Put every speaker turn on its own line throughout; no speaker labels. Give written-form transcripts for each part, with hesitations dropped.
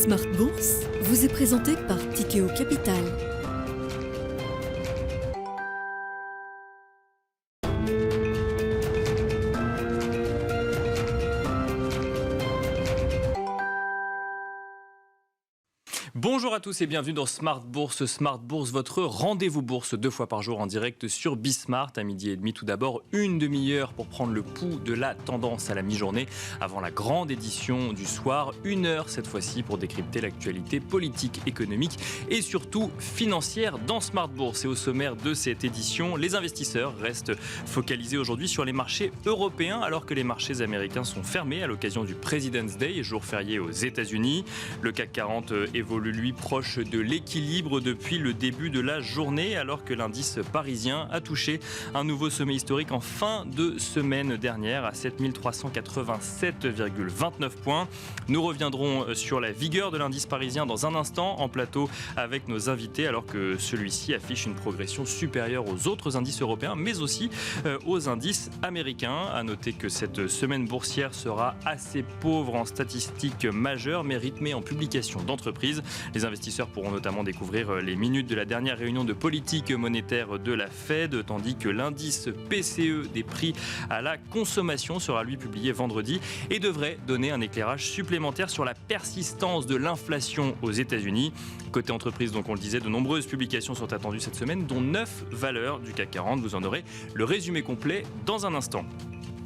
Smart Bourse vous est présenté par Tikeo Capital.
Bonjour à tous et bienvenue dans Smart Bourse. Smart Bourse, votre rendez-vous bourse 2 fois par jour en direct sur Bismart à 12h30. Tout d'abord, une demi-heure pour prendre le pouls de la tendance à la mi-journée avant la grande édition du soir. 1 heure cette fois-ci pour décrypter l'actualité politique, économique et surtout financière dans Smart Bourse. Et au sommaire de cette édition, les investisseurs restent focalisés aujourd'hui sur les marchés européens alors que les marchés américains sont fermés à l'occasion du President's Day, jour férié aux États-Unis. Le CAC 40 évolue lui proche de l'équilibre depuis le début de la journée alors que l'indice parisien a touché un nouveau sommet historique en fin de semaine dernière à 7387,29 points. Nous reviendrons sur la vigueur de l'indice parisien dans un instant en plateau avec nos invités alors que celui-ci affiche une progression supérieure aux autres indices européens mais aussi aux indices américains. À noter que cette semaine boursière sera assez pauvre en statistiques majeures mais rythmée en publications d'entreprises. Les investisseurs pourront notamment découvrir les minutes de la dernière réunion de politique monétaire de la Fed, tandis que l'indice PCE des prix à la consommation sera lui publié vendredi et devrait donner un éclairage supplémentaire sur la persistance de l'inflation aux États-Unis. Côté entreprise, donc on le disait, de nombreuses publications sont attendues cette semaine, dont 9 valeurs du CAC 40. Vous en aurez le résumé complet dans un instant.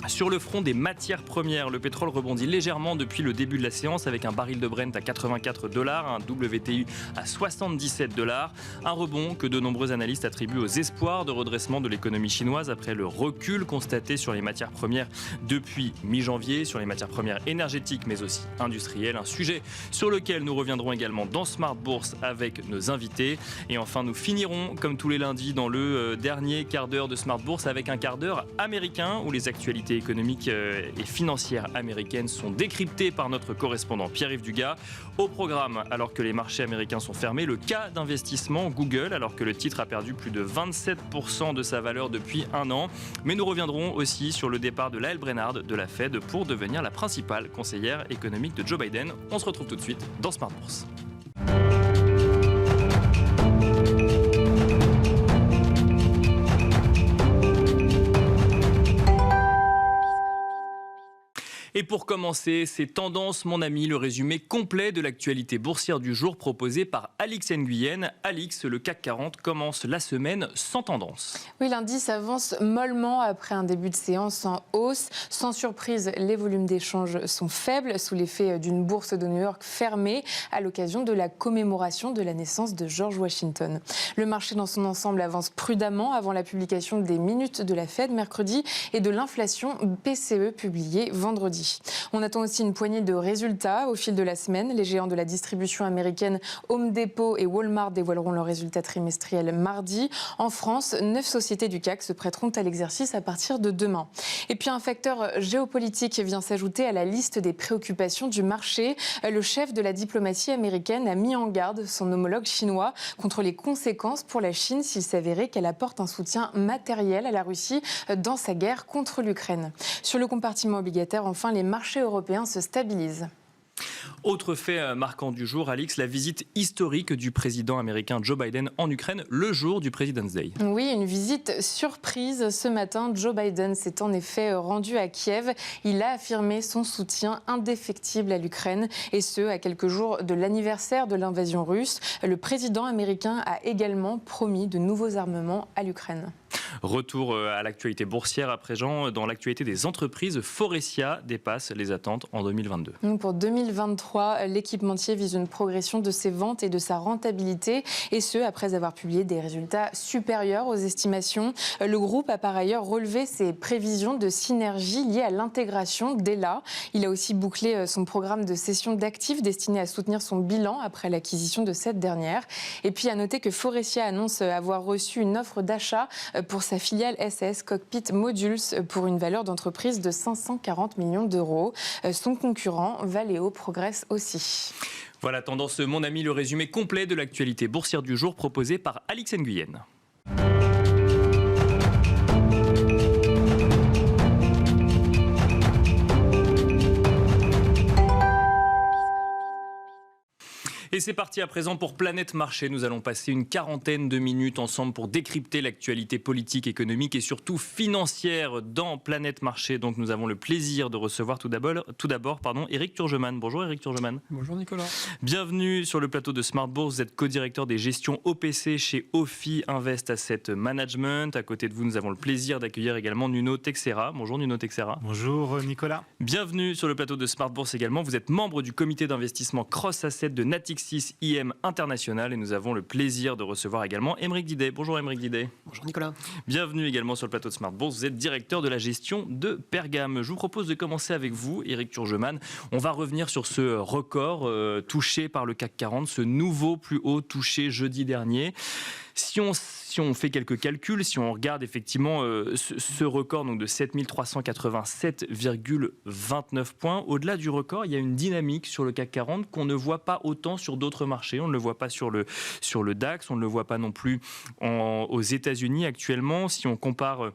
Sur le front des matières premières, le pétrole rebondit légèrement depuis le début de la séance avec un baril de Brent à 84 $, un WTI à 77 $. Un rebond que de nombreux analystes attribuent aux espoirs de redressement de l'économie chinoise après le recul constaté sur les matières premières depuis mi-janvier, sur les matières premières énergétiques mais aussi industrielles. Un sujet sur lequel nous reviendrons également dans Smart Bourse avec nos invités. Et enfin, nous finirons comme tous les lundis dans le dernier quart d'heure de Smart Bourse avec un quart d'heure américain où les actualités économiques et financières américaines sont décryptées par notre correspondant Pierre-Yves Dugas. Au programme, alors que les marchés américains sont fermés, le cas d'investissement Google, alors que le titre a perdu plus de 27% de sa valeur depuis 1 an. Mais nous reviendrons aussi sur le départ de Lael Brainard de la Fed pour devenir la principale conseillère économique de Joe Biden. On se retrouve tout de suite dans Smart Bourse. Et pour commencer, ces tendances, mon ami, le résumé complet de l'actualité boursière du jour proposé par Alix Nguyen. Alix, le CAC 40 commence la semaine sans tendance.
Oui, l'indice avance mollement après un début de séance en hausse. Sans surprise, les volumes d'échanges sont faibles sous l'effet d'une bourse de New York fermée à l'occasion de la commémoration de la naissance de George Washington. Le marché dans son ensemble avance prudemment avant la publication des minutes de la Fed mercredi et de l'inflation PCE publiée vendredi. On attend aussi une poignée de résultats au fil de la semaine. Les géants de la distribution américaine Home Depot et Walmart dévoileront leurs résultats trimestriels mardi. En France, 9 sociétés du CAC se prêteront à l'exercice à partir de demain. Et puis un facteur géopolitique vient s'ajouter à la liste des préoccupations du marché. Le chef de la diplomatie américaine a mis en garde son homologue chinois contre les conséquences pour la Chine s'il s'avérait qu'elle apporte un soutien matériel à la Russie dans sa guerre contre l'Ukraine. Sur le compartiment obligataire, enfin, les marchés européens se stabilisent.
Autre fait marquant du jour, Alix, la visite historique du président américain Joe Biden en Ukraine le jour du President's Day.
Oui, une visite surprise. Ce matin, Joe Biden s'est en effet rendu à Kiev. Il a affirmé son soutien indéfectible à l'Ukraine et ce, à quelques jours de l'anniversaire de l'invasion russe. Le président américain a également promis de nouveaux armements à l'Ukraine.
Retour à l'actualité boursière à présent. Dans l'actualité des entreprises, Faurecia dépasse les attentes en 2022.
Pour 2023, l'équipementier vise une progression de ses ventes et de sa rentabilité, et ce, après avoir publié des résultats supérieurs aux estimations. Le groupe a par ailleurs relevé ses prévisions de synergie liées à l'intégration d'Ella. Il a aussi bouclé son programme de cession d'actifs destiné à soutenir son bilan après l'acquisition de cette dernière. Et puis à noter que Faurecia annonce avoir reçu une offre d'achat pour sa filiale SAS Cockpit Modules pour une valeur d'entreprise de 540 millions d'euros. Son concurrent Valeo progresse aussi.
Voilà, tendance, mon ami, le résumé complet de l'actualité boursière du jour proposé par Alix Nguyen. Et c'est parti à présent pour Planète Marché. Nous allons passer une quarantaine de minutes ensemble pour décrypter l'actualité politique, économique et surtout financière dans Planète Marché. Donc nous avons le plaisir de recevoir tout d'abord, Éric Turgeman. Bonjour Éric Turgeman.
Bonjour Nicolas.
Bienvenue sur le plateau de Smart Bourse. Vous êtes co-directeur des gestions OPC chez Ophi Invest Asset Management. À côté de vous, nous avons le plaisir d'accueillir également Nuno Teixeira. Bonjour Nuno Teixeira.
Bonjour Nicolas.
Bienvenue sur le plateau de Smart Bourse également. Vous êtes membre du comité d'investissement Cross Asset de Natixis IM International et nous avons le plaisir de recevoir également Aymeric Didet. Bonjour Aymeric Didet.
Bonjour Nicolas.
Bienvenue également sur le plateau de Smart Bourse. Vous êtes directeur de la gestion de Pergame. Je vous propose de commencer avec vous, Éric Turgeman. On va revenir sur ce record touché par le CAC 40, ce nouveau plus haut touché jeudi dernier. Si on fait quelques calculs, si on regarde effectivement ce record donc de 7387,29 points, au-delà du record, il y a une dynamique sur le CAC 40 qu'on ne voit pas autant sur d'autres marchés. On ne le voit pas sur le DAX, on ne le voit pas non plus aux États-Unis actuellement. Si on compare...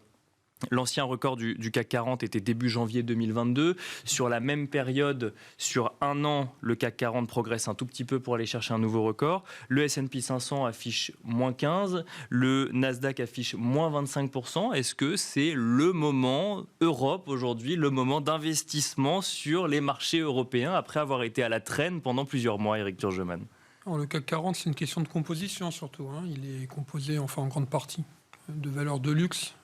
L'ancien record du CAC 40 était début janvier 2022. Sur la même période, sur un an, le CAC 40 progresse un tout petit peu pour aller chercher un nouveau record. Le S&P 500 affiche moins 15%, le Nasdaq affiche moins 25%. Est-ce que c'est le moment, Europe aujourd'hui, le moment d'investissement sur les marchés européens après avoir été à la traîne pendant plusieurs mois, Éric Turgeman?
Le CAC 40, c'est une question de composition surtout. Il est composé, en grande partie, de valeurs de luxe.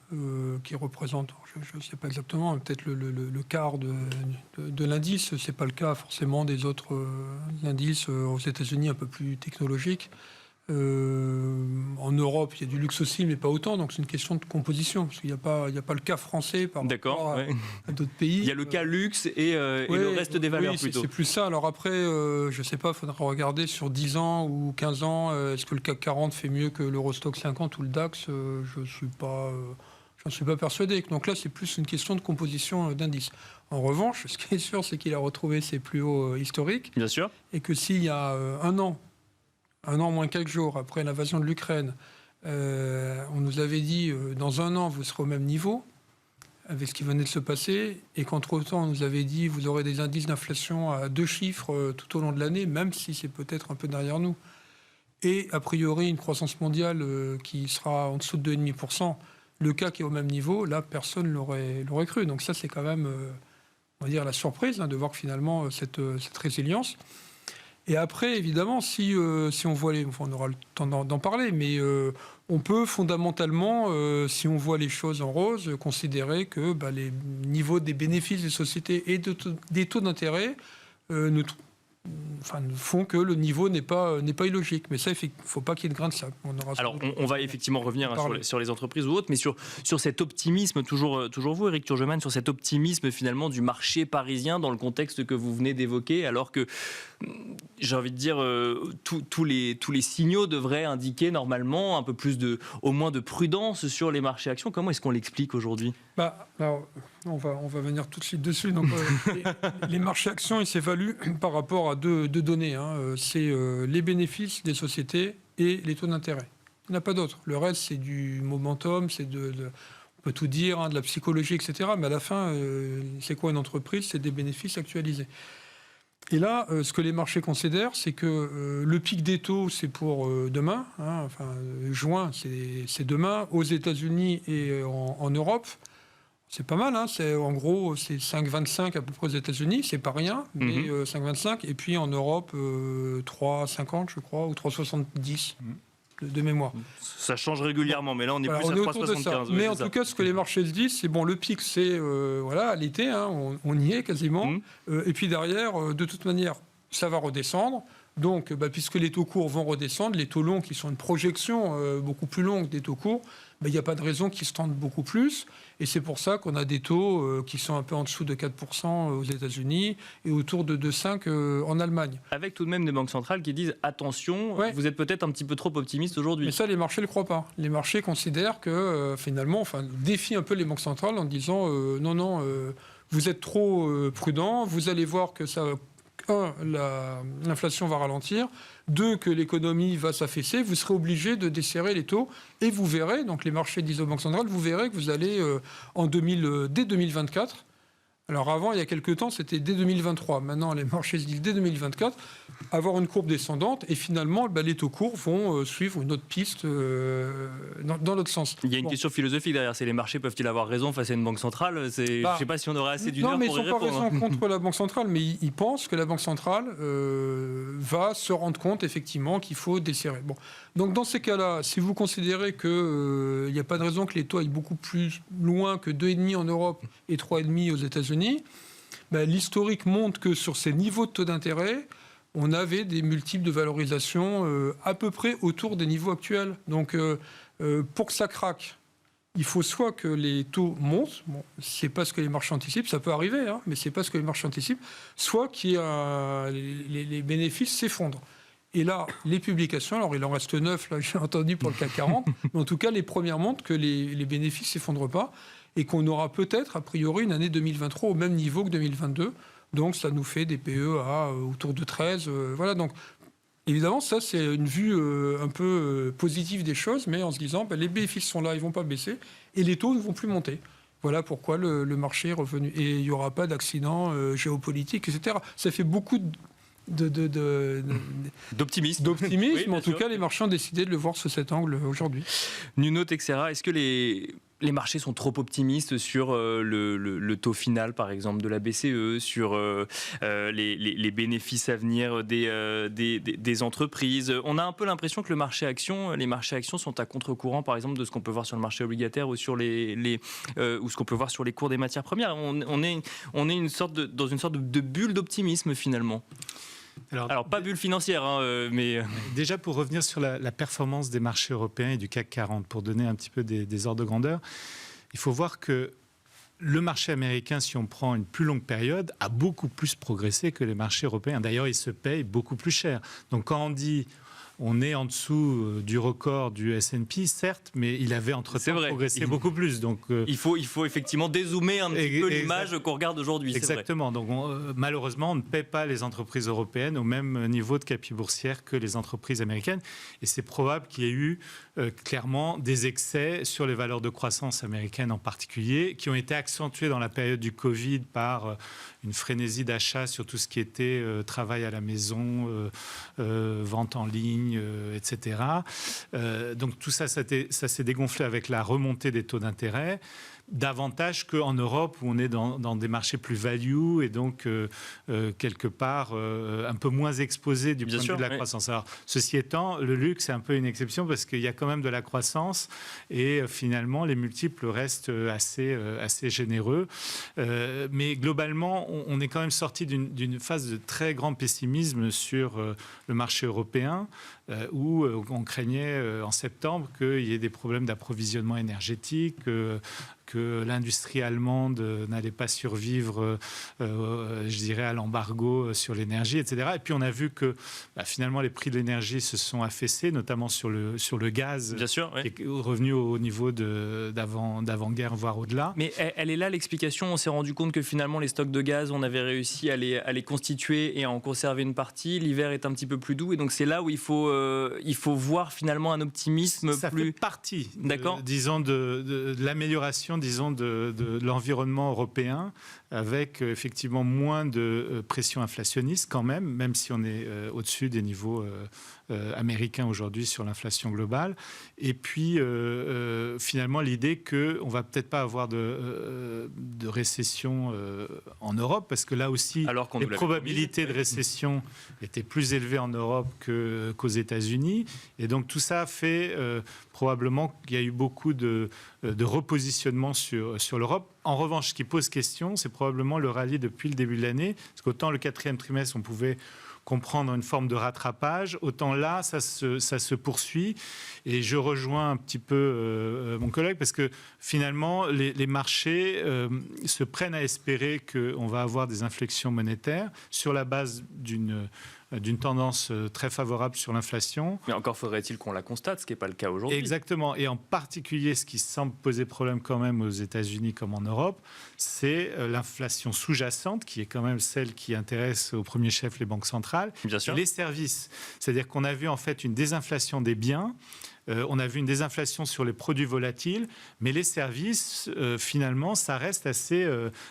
Qui représente, je ne sais pas exactement, peut-être le quart de l'indice. Ce n'est pas le cas forcément des autres indices aux États-Unis un peu plus technologiques. En Europe, il y a du luxe aussi, mais pas autant. Donc c'est une question de composition. Parce qu'il n'y a pas le cas français par rapport à d'autres pays.
Il y a le cas luxe et le reste des valeurs plutôt.
C'est plus ça. Alors après, je ne sais pas, il faudra regarder sur 10 ans ou 15 ans. Est-ce que le CAC 40 fait mieux que l'Eurostoxx 50 ou le DAX? Je ne suis pas... Je ne suis pas persuadé. Donc là, c'est plus une question de composition d'indices. En revanche, ce qui est sûr, c'est qu'il a retrouvé ses plus hauts historiques.
Bien sûr.
Et que s'il y a un an moins quelques jours après l'invasion de l'Ukraine, on nous avait dit dans un an, vous serez au même niveau avec ce qui venait de se passer, et qu'entre-temps, on nous avait dit vous aurez des indices d'inflation à 2 chiffres tout au long de l'année, même si c'est peut-être un peu derrière nous. Et a priori, une croissance mondiale qui sera en dessous de 2,5%. Le CAC est au même niveau, là, personne l'aurait cru. Donc ça, c'est quand même, on va dire, la surprise de voir que finalement, cette résilience. Et après, évidemment, si on voit on aura le temps d'en parler, mais on peut fondamentalement, si on voit les choses en rose, considérer que les niveaux des bénéfices des sociétés et des taux d'intérêt font que le niveau n'est pas illogique. Mais ça, il ne faut pas qu'il y ait de grain de sable.
On va effectivement revenir sur les entreprises ou autres, mais sur cet optimisme, toujours vous, Éric Turgeman, sur cet optimisme finalement du marché parisien dans le contexte que vous venez d'évoquer, alors que, j'ai envie de dire, tous les signaux devraient indiquer normalement un peu plus au moins de prudence sur les marchés actions. Comment est-ce qu'on l'explique aujourd'hui ?
Alors, on va venir tout de suite dessus. Donc, les marchés actions, ils s'évaluent par rapport à deux données. C'est les bénéfices des sociétés et les taux d'intérêt. Il n'y en a pas d'autre. Le reste, c'est du momentum, c'est on peut tout dire, de la psychologie, etc. Mais à la fin, c'est quoi une entreprise ? C'est des bénéfices actualisés. Et là, ce que les marchés considèrent, c'est que le pic des taux, c'est pour demain. Juin, c'est demain. Aux États-Unis et en Europe, c'est pas mal. En gros, c'est 5,25 à peu près aux États-Unis. C'est pas rien, mais 5,25. Et puis en Europe, 3,50, je crois, ou 3,70 de mémoire.
Ça change régulièrement, mais là, on est plus à 3,75.
Mais en tout cas, ce que les marchés se disent, c'est le pic, c'est l'été, on y est quasiment. Et puis derrière, de toute manière, ça va redescendre. Donc, puisque les taux courts vont redescendre, les taux longs, qui sont une projection beaucoup plus longue des taux courts, il n'y a pas de raison qu'ils se tendent beaucoup plus. Et c'est pour ça qu'on a des taux qui sont un peu en dessous de 4% aux États-Unis et autour de 2,5% en Allemagne.
Avec tout de même des banques centrales qui disent attention, vous êtes peut-être un petit peu trop optimiste aujourd'hui.
Mais ça, les marchés ne le croient pas. Les marchés considèrent que finalement, défient un peu les banques centrales en disant non, vous êtes trop prudents, vous allez voir que ça... l'inflation va ralentir. 2, que l'économie va s'affaisser. Vous serez obligé de desserrer les taux. Et vous verrez, donc les marchés disent aux banques centrales, vous verrez que vous allez, dès 2024, Alors avant, il y a quelques temps, c'était dès 2023. Maintenant, les marchés se disent dès 2024, avoir une courbe descendante. Et finalement, les taux courts vont suivre une autre piste dans l'autre sens.
Il y a une question philosophique derrière. C'est les marchés peuvent-ils avoir raison face à une banque centrale? Je ne sais pas si on aurait assez d'une heure pour y répondre.
Non, mais ils n'ont pas raison contre la banque centrale. Mais ils pensent que la banque centrale va se rendre compte, effectivement, qu'il faut desserrer. Bon. Donc dans ces cas-là, si vous considérez qu'il n'y a pas de raison que les taux aillent beaucoup plus loin que 2,5 en Europe et 3,5 aux États-Unis, l'historique montre que sur ces niveaux de taux d'intérêt, on avait des multiples de valorisation à peu près autour des niveaux actuels. Donc pour que ça craque, il faut soit que les taux montent, c'est pas ce que les marchés anticipent, ça peut arriver, hein, mais c'est pas ce que les marchés anticipent, soit que les bénéfices s'effondrent. Et là, les publications, alors il en reste 9, là, j'ai entendu pour le CAC 40, mais en tout cas, les premières montrent que les bénéfices ne s'effondrent pas et qu'on aura peut-être, a priori, une année 2023 au même niveau que 2022. Donc, ça nous fait des PE à autour de 13. Voilà, donc, évidemment, ça, c'est une vue un peu positive des choses, mais en se disant, les bénéfices sont là, ils ne vont pas baisser, et les taux ne vont plus monter. Voilà pourquoi le marché est revenu. Et il n'y aura pas d'accident géopolitique, etc. Ça fait beaucoup
d'optimisme.
Oui, mais en tout cas, les marchés ont décidé de le voir sous cet angle aujourd'hui.
Nuno Teixeira, est-ce que les marchés sont trop optimistes sur le taux final, par exemple, de la BCE, sur les bénéfices à venir des entreprises? On a un peu l'impression que les marchés actions sont à contre-courant, par exemple, de ce qu'on peut voir sur le marché obligataire ou sur ou ce qu'on peut voir sur les cours des matières premières. On est dans une sorte de bulle d'optimisme, finalement. Alors pas bulle financière, hein, mais...
Déjà, pour revenir sur la performance des marchés européens et du CAC 40, pour donner un petit peu des ordres de grandeur, il faut voir que le marché américain, si on prend une plus longue période, a beaucoup plus progressé que les marchés européens. D'ailleurs, il se paye beaucoup plus cher. Donc quand on dit... On est en dessous du record du S&P, certes, mais il avait entre-temps progressé beaucoup plus. Donc,
il faut effectivement dézoomer un petit peu l'image qu'on regarde aujourd'hui.
Exactement. Donc, malheureusement, on ne paie pas les entreprises européennes au même niveau de capi boursière que les entreprises américaines. Et c'est probable qu'il y ait eu clairement des excès sur les valeurs de croissance américaines en particulier, qui ont été accentués dans la période du Covid par une frénésie d'achat sur tout ce qui était travail à la maison, vente en ligne, etc. Donc tout ça s'est dégonflé avec la remontée des taux d'intérêt, davantage qu'en Europe où on est dans des marchés plus value et donc quelque part un peu moins exposé du point de vue de la croissance. Alors, ceci étant, le luxe est un peu une exception parce qu'il y a quand même de la croissance et finalement les multiples restent assez généreux. Mais globalement, on est quand même sorti d'une phase de très grand pessimisme sur le marché européen où on craignait en septembre qu'il y ait des problèmes d'approvisionnement énergétique, que l'industrie allemande n'allait pas survivre, je dirais, à l'embargo sur l'énergie, etc. Et puis on a vu que finalement les prix de l'énergie se sont affaissés, notamment sur le gaz,
bien sûr, oui,
qui est revenu au niveau d'avant-guerre, voire au-delà.
Mais elle est là l'explication. On s'est rendu compte que finalement les stocks de gaz, on avait réussi à les constituer et à en conserver une partie. L'hiver est un petit peu plus doux et donc c'est là où il faut voir finalement un optimisme
Ça
plus...
fait partie,
D'accord.
disons, de l'amélioration, disons, de l'environnement européen, avec effectivement moins de pression inflationniste quand même si on est au-dessus des niveaux américains aujourd'hui sur l'inflation globale. Et puis finalement l'idée qu'on ne va peut-être pas avoir de récession en Europe, parce que là aussi les probabilités de récession étaient plus élevées en Europe qu'aux États-Unis. Et donc tout ça fait probablement qu'il y a eu beaucoup de repositionnement sur l'Europe. En revanche, ce qui pose question, c'est probablement le rallye depuis le début de l'année, parce qu'autant le quatrième trimestre, on pouvait comprendre une forme de rattrapage, autant là, ça se poursuit. Et je rejoins un petit peu mon collègue, parce que finalement, les marchés se prennent à espérer qu'on va avoir des inflexions monétaires sur la base d'une d'une tendance très favorable sur l'inflation.
Mais encore faudrait-il qu'on la constate, ce qui n'est pas le cas aujourd'hui.
Exactement. Et en particulier, ce qui semble poser problème quand même aux États-Unis comme en Europe, c'est l'inflation sous-jacente, qui est quand même celle qui intéresse au premier chef les banques centrales.
Bien sûr.
Et les services. C'est-à-dire qu'on a vu en fait une désinflation des biens. On a vu une désinflation sur les produits volatiles, mais les services, finalement, ça reste assez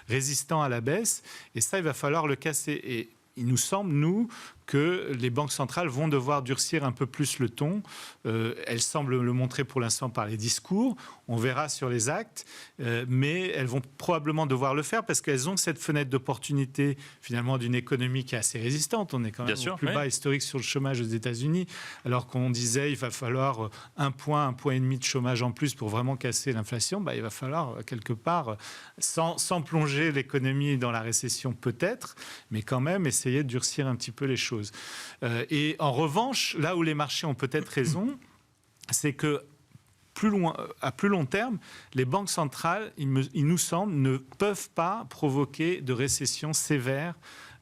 résistant à la baisse. Et ça, il va falloir le casser. Et il nous semble, nous, que les banques centrales vont devoir durcir un peu plus le ton. Elles semblent le montrer pour l'instant par les discours. On verra sur les actes. Mais elles vont probablement devoir le faire parce qu'elles ont cette fenêtre d'opportunité, finalement, d'une économie qui est assez résistante. On est quand même au plus bas historique sur le chômage aux États-Unis, alors qu'on disait qu'il va falloir 1 point et demi de chômage en plus pour vraiment casser l'inflation. Il va falloir, quelque part, sans plonger l'économie dans la récession peut-être, mais quand même essayer de durcir un petit peu les choses. Et en revanche, là où les marchés ont peut-être raison, c'est que à plus long terme, les banques centrales, il nous semble, ne peuvent pas provoquer de récession sévère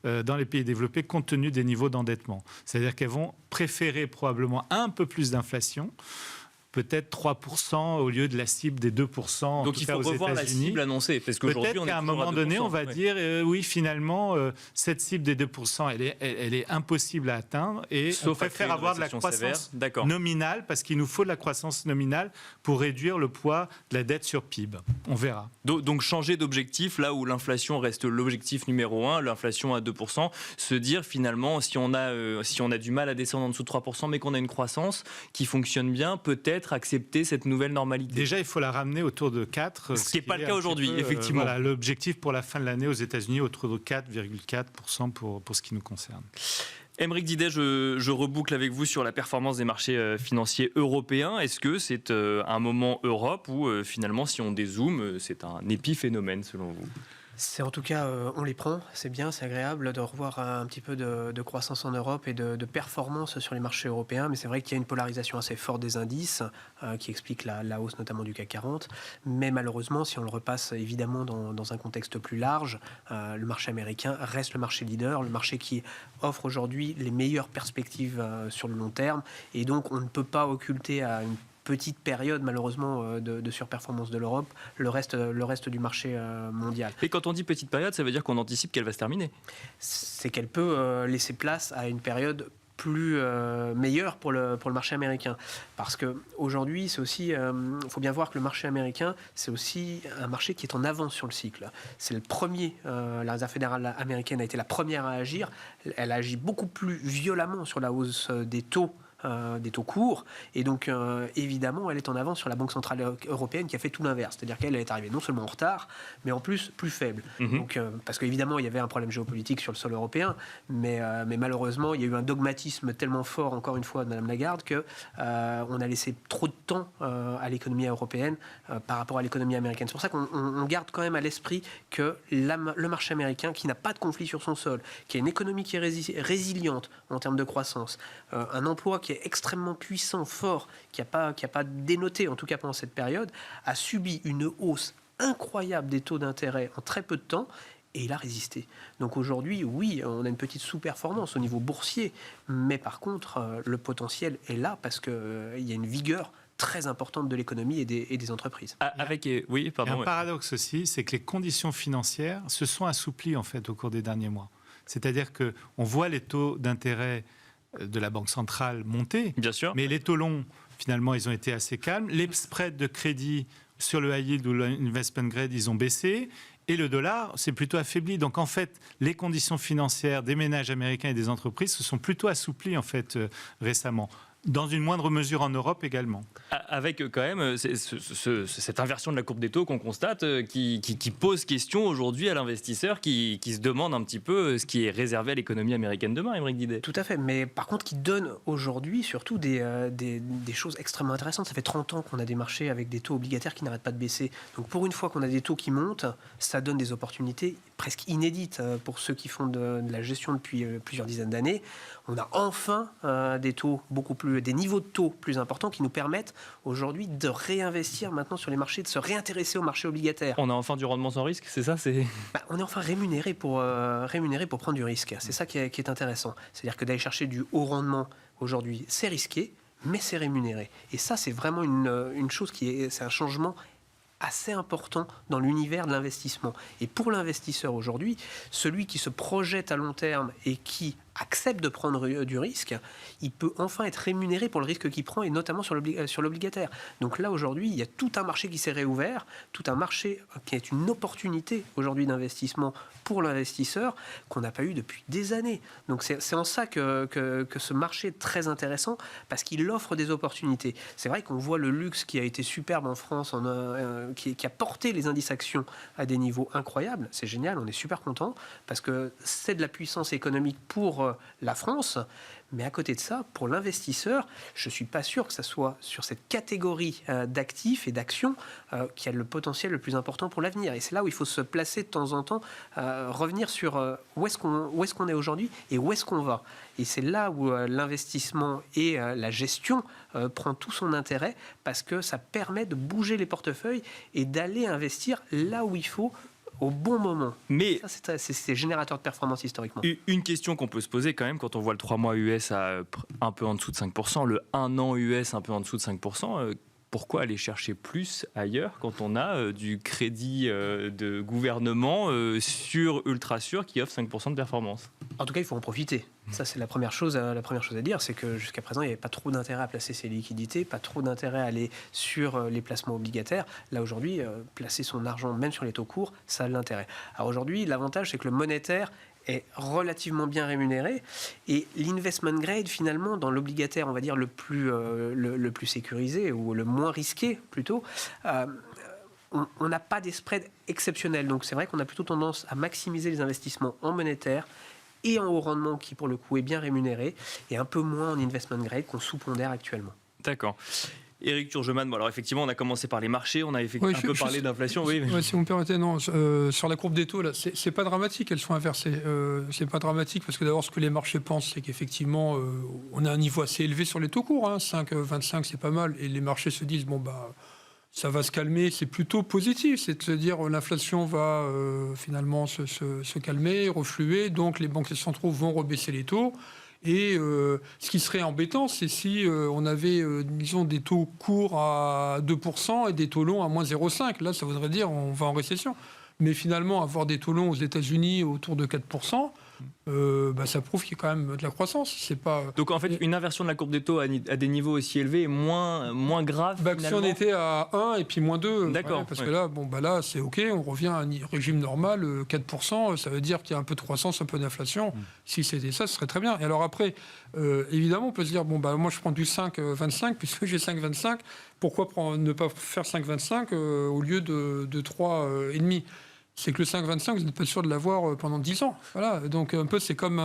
dans les pays développés compte tenu des niveaux d'endettement. C'est-à-dire qu'elles vont préférer probablement un peu plus d'inflation, peut-être 3% au lieu de la cible des 2%.
Donc il faut revoir la cible annoncée. Parce qu'aujourd'hui,
peut-être qu'à un moment donné, on va dire, oui, finalement, cette cible des 2%, elle est impossible à atteindre. Et on préfère avoir de la croissance nominale, parce qu'il nous faut de la croissance nominale pour réduire le poids de la dette sur PIB. On verra.
Donc changer d'objectif, là où l'inflation reste l'objectif numéro 1, l'inflation à 2%, se dire finalement, si on a du mal à descendre en dessous de 3%, mais qu'on a une croissance qui fonctionne bien, peut-être accepter cette nouvelle normalité.
Déjà, il faut la ramener autour de 4.
Ce qui n'est pas le cas aujourd'hui, effectivement.
Voilà, l'objectif pour la fin de l'année aux États-Unis, autour de 4,4% pour ce qui nous concerne.
Aymeric Didet, je reboucle avec vous sur la performance des marchés financiers européens. Est-ce que c'est un moment Europe où finalement, si on dézoome, c'est un épiphénomène selon vous ?
C'est en tout cas, on les prend, c'est bien, c'est agréable de revoir un petit peu de croissance en Europe et de performance sur les marchés européens, mais c'est vrai qu'il y a une polarisation assez forte des indices qui explique la hausse notamment du CAC 40, mais malheureusement, si on le repasse évidemment dans un contexte plus large, le marché américain reste le marché leader, le marché qui offre aujourd'hui les meilleures perspectives sur le long terme, et donc on ne peut pas occulter à une petite période malheureusement de surperformance de l'Europe, le reste du marché mondial.
Et quand on dit petite période, ça veut dire qu'on anticipe qu'elle va se terminer.
C'est qu'elle peut laisser place à une période plus meilleure pour le marché américain. Parce qu'aujourd'hui, c'est aussi, faut bien voir que le marché américain, c'est aussi un marché qui est en avance sur le cycle. C'est le premier, la Réserve fédérale américaine a été la première à agir. Elle a agi beaucoup plus violemment sur la hausse des taux courts, et donc évidemment elle est en avance sur la Banque centrale européenne qui a fait tout l'inverse, c'est-à-dire qu'elle est arrivée non seulement en retard, mais en plus plus faible. Donc, parce qu'évidemment il y avait un problème géopolitique sur le sol européen, mais malheureusement il y a eu un dogmatisme tellement fort, encore une fois, de Mme Lagarde, qu'on a laissé trop de temps à l'économie européenne par rapport à l'économie américaine. C'est pour ça qu'on garde quand même à l'esprit que le marché américain, qui n'a pas de conflit sur son sol, qui a une économie qui est résiliente en termes de croissance, un emploi qui est extrêmement puissant, fort, qui n'a pas dénoté, en tout cas pendant cette période, a subi une hausse incroyable des taux d'intérêt en très peu de temps, et il a résisté. Donc aujourd'hui, oui, on a une petite sous-performance au niveau boursier, mais par contre, le potentiel est là parce qu'il y a une vigueur très importante de l'économie et des entreprises.
Oui, pardon.
Un paradoxe aussi, c'est que les conditions financières se sont assouplies en fait au cours des derniers mois. C'est-à-dire qu'on voit les taux d'intérêt de la Banque centrale monter.
Bien sûr.
Mais les taux longs, finalement, ils ont été assez calmes. Les spreads de crédit sur le high yield ou l'investment grade, ils ont baissé. Et le dollar s'est plutôt affaibli. Donc, en fait, les conditions financières des ménages américains et des entreprises se sont plutôt assouplies, en fait, récemment. Dans une moindre mesure en Europe également.
Avec quand même cette inversion de la courbe des taux qu'on constate, qui pose question aujourd'hui à l'investisseur qui se demande un petit peu ce qui est réservé à l'économie américaine demain, Aymeric Didet.
Tout à fait, mais par contre qui donne aujourd'hui surtout des choses extrêmement intéressantes. Ça fait 30 ans qu'on a des marchés avec des taux obligataires qui n'arrêtent pas de baisser. Donc pour une fois qu'on a des taux qui montent, ça donne des opportunités presque inédites pour ceux qui font de la gestion depuis plusieurs dizaines d'années. On a enfin des taux beaucoup plus des niveaux de taux plus importants qui nous permettent aujourd'hui de réinvestir maintenant sur les marchés, de se réintéresser au marché obligataire.
On a enfin du rendement sans risque, c'est ça
On est enfin rémunéré pour prendre du risque. C'est ça qui est intéressant. C'est-à-dire que d'aller chercher du haut rendement aujourd'hui, c'est risqué, mais c'est rémunéré. Et ça, c'est vraiment une chose c'est un changement assez important dans l'univers de l'investissement. Et pour l'investisseur aujourd'hui, celui qui se projette à long terme et qui accepte de prendre du risque, il peut enfin être rémunéré pour le risque qu'il prend, et notamment sur l'obligataire. Donc là, aujourd'hui, il y a tout un marché qui s'est réouvert, tout un marché qui est une opportunité aujourd'hui d'investissement pour l'investisseur qu'on n'a pas eu depuis des années. Donc c'est en ça que ce marché est très intéressant, parce qu'il offre des opportunités. C'est vrai qu'on voit le luxe qui a été superbe en France, qui a porté les indices actions à des niveaux incroyables. C'est génial, on est super content, parce que c'est de la puissance économique pour la France. Mais à côté de ça, pour l'investisseur, je ne suis pas sûr que ce soit sur cette catégorie d'actifs et d'actions qui a le potentiel le plus important pour l'avenir. Et c'est là où il faut se placer de temps en temps, revenir sur où est-ce qu'on est aujourd'hui et où est-ce qu'on va. Et c'est là où l'investissement et la gestion prend tout son intérêt, parce que ça permet de bouger les portefeuilles et d'aller investir là où il faut, au bon moment.
Mais
ça, c'est générateur de performance historiquement.
Une question qu'on peut se poser quand même, quand on voit le 3 mois US à un peu en dessous de 5%, le 1 an US un peu en dessous de 5%, pourquoi aller chercher plus ailleurs quand on a du crédit de gouvernement sur ultra sûr qui offre 5% de performance?
En tout cas, il faut en profiter. Ça, c'est la première chose à dire, c'est que jusqu'à présent, il n'y avait pas trop d'intérêt à placer ses liquidités, pas trop d'intérêt à aller sur les placements obligataires. Là, aujourd'hui, placer son argent, même sur les taux courts, ça a de l'intérêt. Alors aujourd'hui, l'avantage, c'est que le monétaire est relativement bien rémunéré, et l'investment grade, finalement, dans l'obligataire, on va dire le plus sécurisé, ou le moins risqué plutôt, on n'a pas des spreads exceptionnels. Donc c'est vrai qu'on a plutôt tendance à maximiser les investissements en monétaire et en haut rendement, qui pour le coup est bien rémunéré, et un peu moins en investment grade qu'on sous-pondère actuellement.
D'accord. Éric Turgeman, bon alors effectivement, on a commencé par les marchés, on a un peu parlé d'inflation. Oui,
si vous me permettez, non, sur la courbe des taux, là, c'est pas dramatique, elles sont inversées. C'est pas dramatique, parce que d'abord, ce que les marchés pensent, c'est qu'effectivement, on a un niveau assez élevé sur les taux courts, 5,25, c'est pas mal, et les marchés se disent, ça va se calmer, c'est plutôt positif, c'est de se dire l'inflation va finalement se calmer, refluer, donc les banques centraux vont rebaisser les taux. Et ce qui serait embêtant, c'est si on avait, disons, des taux courts à 2% et des taux longs à moins 0,5. Là, ça voudrait dire on va en récession. Mais finalement, avoir des taux longs aux États-Unis autour de 4%, ça prouve qu'il y a quand même de la croissance. C'est pas...
Donc en fait, une inversion de la courbe des taux à des niveaux aussi élevés est moins grave.
Si on était à 1 et puis moins 2,
d'accord,
parce que là, là, c'est OK, on revient à un régime normal, 4%, ça veut dire qu'il y a un peu de croissance, un peu d'inflation. Si c'était ça, ce serait très bien. Et alors après, évidemment, on peut se dire, moi je prends du 5,25, puisque j'ai 5,25, pourquoi ne pas faire 5,25 au lieu de 3,5 ? C'est que le 5,25, vous n'êtes pas sûr de l'avoir pendant 10 ans. Voilà. Donc, un peu, c'est comme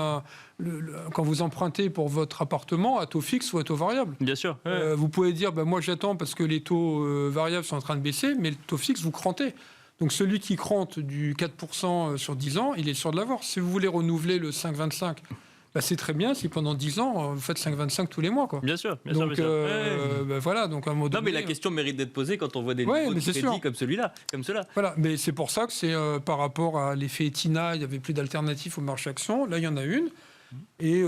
quand vous empruntez pour votre appartement à taux fixe ou à taux variable.
Bien sûr.
Vous pouvez dire, moi, j'attends parce que les taux variables sont en train de baisser, mais le taux fixe, vous crantez. Donc, celui qui crante du 4% sur 10 ans, il est sûr de l'avoir. Si vous voulez renouveler le 5,25, c'est très bien si pendant 10 ans, vous faites 5,25 tous les mois. Quoi.
Bien sûr.
Voilà, donc à un moment donné...
Non, mais la question mérite d'être posée quand on voit des niveaux de crédit comme cela.
Voilà, mais c'est pour ça que c'est par rapport à l'effet TINA, il n'y avait plus d'alternative au marché action. Là, il y en a une. Et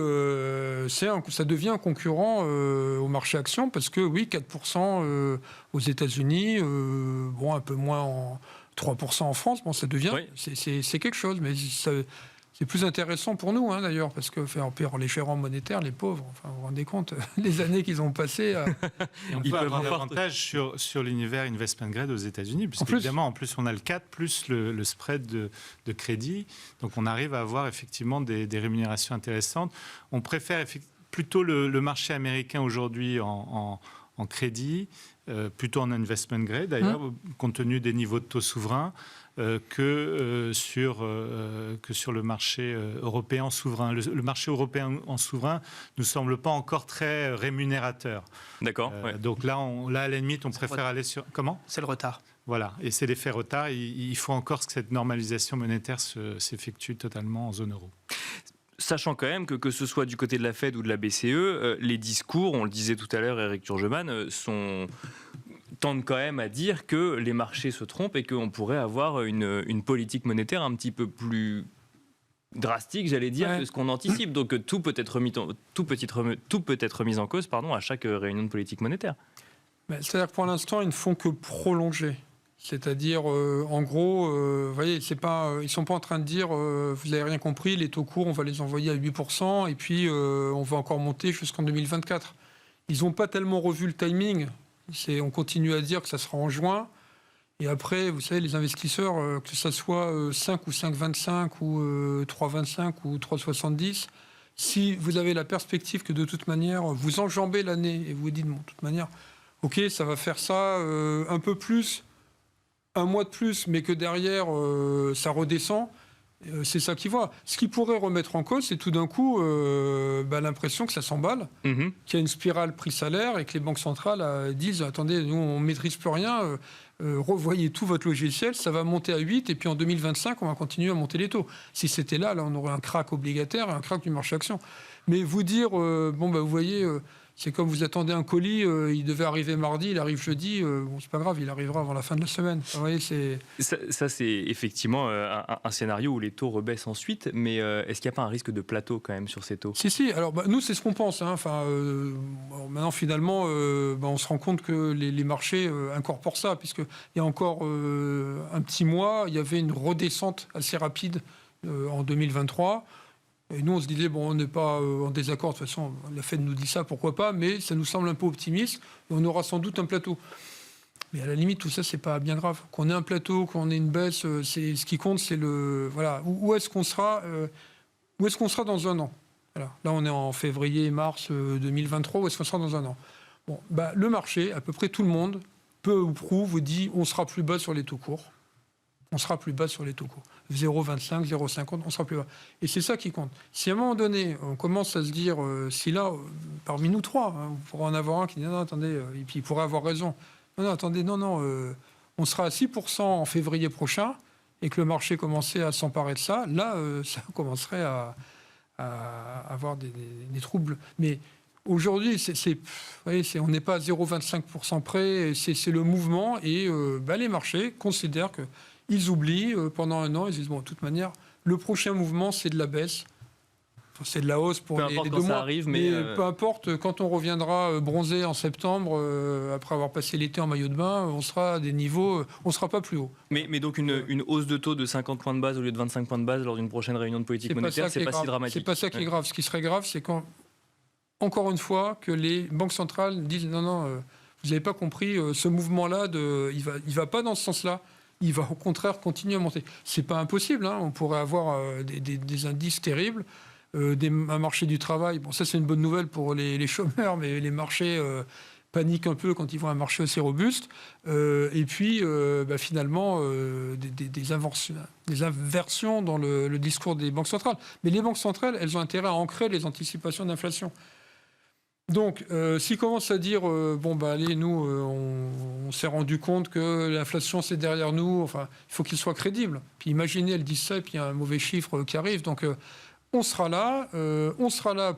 ça devient un concurrent au marché action, parce que, oui, 4% aux États-Unis, un peu moins 3% en France, ça devient... Oui. C'est quelque chose, mais c'est plus intéressant pour nous, d'ailleurs, parce que les gérants monétaires, les pauvres, vous vous rendez compte, les années qu'ils ont passées...
Et on peut avoir davantage sur l'univers investment grade aux États-Unis, puisque évidemment, en plus, on a le 4 plus le spread de crédit. Donc, on arrive à avoir effectivement des rémunérations intéressantes. On préfère plutôt le marché américain aujourd'hui en crédit, plutôt en investment grade, d'ailleurs, compte tenu des niveaux de taux souverains. Que sur le marché européen souverain. Le marché européen en souverain ne semble pas encore très rémunérateur.
D'accord.
Donc là, à la limite, on préfère aller sur... Comment ?
C'est le retard.
Voilà, et c'est l'effet retard. Il faut encore que cette normalisation monétaire s'effectue totalement en zone euro.
Sachant quand même que ce soit du côté de la Fed ou de la BCE, les discours, on le disait tout à l'heure, Eric Turgeman, tendent quand même à dire que les marchés se trompent et qu'on pourrait avoir une politique monétaire un petit peu plus drastique, j'allais dire, que ce qu'on anticipe. Donc tout peut être remis en cause à chaque réunion de politique monétaire.
C'est-à-dire que pour l'instant, ils ne font que prolonger. C'est-à-dire, en gros, vous voyez, ils ne sont pas en train de dire vous n'avez rien compris, les taux courts, on va les envoyer à 8%, et puis on va encore monter jusqu'en 2024. Ils n'ont pas tellement revu le timing. On continue à dire que ça sera en juin. Et après, vous savez, les investisseurs, que ça soit 5 ou 5,25 ou 3,25 ou 3,70, si vous avez la perspective que de toute manière, vous enjambez l'année et vous vous dites, bon, de toute manière, ok, ça va faire ça un peu plus, un mois de plus, mais que derrière, ça redescend, c'est ça qui voit. Ce qui pourrait remettre en cause, c'est tout d'un coup l'impression que ça s'emballe, qu'il y a une spirale prix-salaire et que les banques centrales disent, attendez, nous, on ne maîtrise plus rien, revoyez tout votre logiciel, ça va monter à 8, et puis en 2025, on va continuer à monter les taux. Si c'était là, on aurait un crack obligataire et un crack du marché action. Mais vous dire, vous voyez... c'est comme vous attendez un colis, il devait arriver mardi, il arrive jeudi, c'est pas grave, il arrivera avant la fin de la semaine. Vous voyez,
ça, c'est effectivement un scénario où les taux rebaissent ensuite, mais est-ce qu'il n'y a pas un risque de plateau quand même sur ces taux ?
Si, alors nous c'est ce qu'on pense. Maintenant finalement, on se rend compte que les marchés incorporent ça, puisqu'il y a encore un petit mois, il y avait une redescente assez rapide en 2023. Et nous, on se disait, on n'est pas en désaccord, de toute façon, la Fed nous dit ça, pourquoi pas, mais ça nous semble un peu optimiste, et on aura sans doute un plateau. Mais à la limite, tout ça, c'est pas bien grave. Qu'on ait un plateau, qu'on ait une baisse, ce qui compte, c'est où est-ce qu'on sera dans un an. Voilà. Là, on est en février-mars 2023, où est-ce qu'on sera dans un an. Le marché, à peu près tout le monde, peu ou prou, vous dit, on sera plus bas sur les taux courts. On sera plus bas sur les taux courts. 0,25, 0,50, on sera plus bas. Et c'est ça qui compte. Si à un moment donné, on commence à se dire, si là, parmi nous trois, on pourra en avoir un qui dit non, attendez, et puis il pourrait avoir raison. Non, attendez, on sera à 6% en février prochain, et que le marché commençait à s'emparer de ça, là, ça commencerait à avoir des troubles. Mais aujourd'hui, on n'est pas à 0,25% près, c'est le mouvement, et les marchés considèrent que ils oublient pendant un an, ils disent, de toute manière, le prochain mouvement, c'est de la baisse. Enfin, c'est de la hausse pour les 2 mois.
Ça arrive, mais
peu importe, quand on reviendra bronzé en septembre, après avoir passé l'été en maillot de bain, on sera à des niveaux, on ne sera pas plus haut.
Mais donc une hausse de taux de 50 points de base au lieu de 25 points de base lors d'une prochaine réunion de politique monétaire, c'est pas si dramatique.
C'est pas ça qui est grave. Ce qui serait grave, c'est encore une fois, que les banques centrales disent, non, vous n'avez pas compris, ce mouvement-là, il va pas dans ce sens-là. Il va au contraire continuer à monter. C'est pas impossible, on pourrait avoir des indices terribles, un marché du travail. Ça c'est une bonne nouvelle pour les chômeurs, mais les marchés paniquent un peu quand ils voient un marché aussi robuste. Et puis finalement des inversions dans le discours des banques centrales. Mais les banques centrales, elles ont intérêt à ancrer les anticipations d'inflation. Donc, s'ils commencent à dire, allez, nous, on s'est rendu compte que l'inflation, c'est derrière nous, il faut qu'ils soient crédibles. Puis imaginez, elles disent ça, et puis il y a un mauvais chiffre qui arrive. Donc, on sera là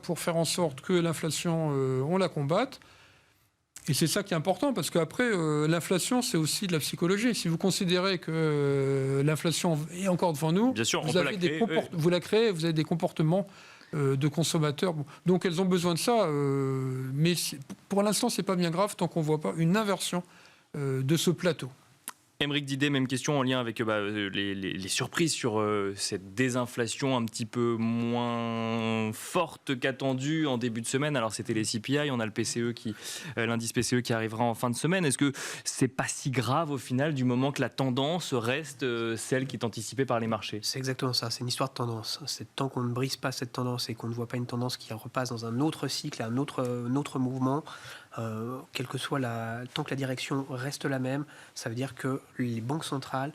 pour faire en sorte que l'inflation, on la combatte. Et c'est ça qui est important, parce qu'après, l'inflation, c'est aussi de la psychologie. Si vous considérez que l'inflation est encore devant nous,
bien sûr,
vous la créez, vous avez des comportements de consommateurs. Donc elles ont besoin de ça, mais pour l'instant, c'est pas bien grave tant qu'on ne voit pas une inversion de ce plateau.
Aymeric Didé, même question en lien avec les surprises sur cette désinflation un petit peu moins forte qu'attendue en début de semaine. Alors c'était les CPI, on a l'indice PCE qui arrivera en fin de semaine. Est-ce que c'est pas si grave au final du moment que la tendance reste celle qui est anticipée par les marchés ?
C'est exactement ça, c'est une histoire de tendance. C'est tant qu'on ne brise pas cette tendance et qu'on ne voit pas une tendance qui repasse dans un autre cycle, un autre mouvement, quelle que soit tant que la direction reste la même, ça veut dire que les banques centrales,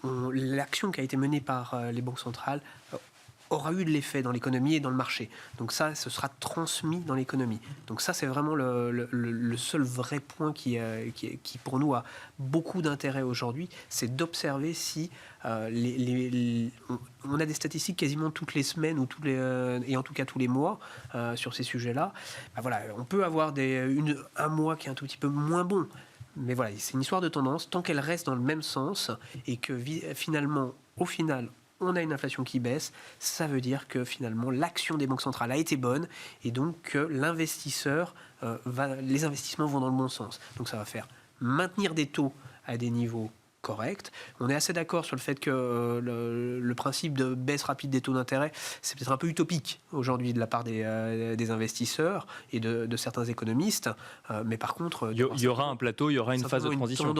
l'action qui a été menée par les banques centrales aura eu de l'effet dans l'économie et dans le marché. Donc ça, ce sera transmis dans l'économie. Donc ça, c'est vraiment le seul vrai point qui, pour nous, a beaucoup d'intérêt aujourd'hui, c'est d'observer si on a des statistiques quasiment toutes les semaines ou et en tout cas tous les mois sur ces sujets-là. Ben voilà, on peut avoir un mois qui est un tout petit peu moins bon. Mais voilà, c'est une histoire de tendance. Tant qu'elle reste dans le même sens et que finalement, au final, on a une inflation qui baisse, ça veut dire que finalement l'action des banques centrales a été bonne et donc que l'investisseur, les investissements vont dans le bon sens. Donc ça va faire maintenir des taux à des niveaux corrects. On est assez d'accord sur le fait que le principe de baisse rapide des taux d'intérêt, c'est peut-être un peu utopique aujourd'hui de la part des investisseurs et de certains économistes. Mais par contre...
Il y aura un plateau, il y aura une phase de transition.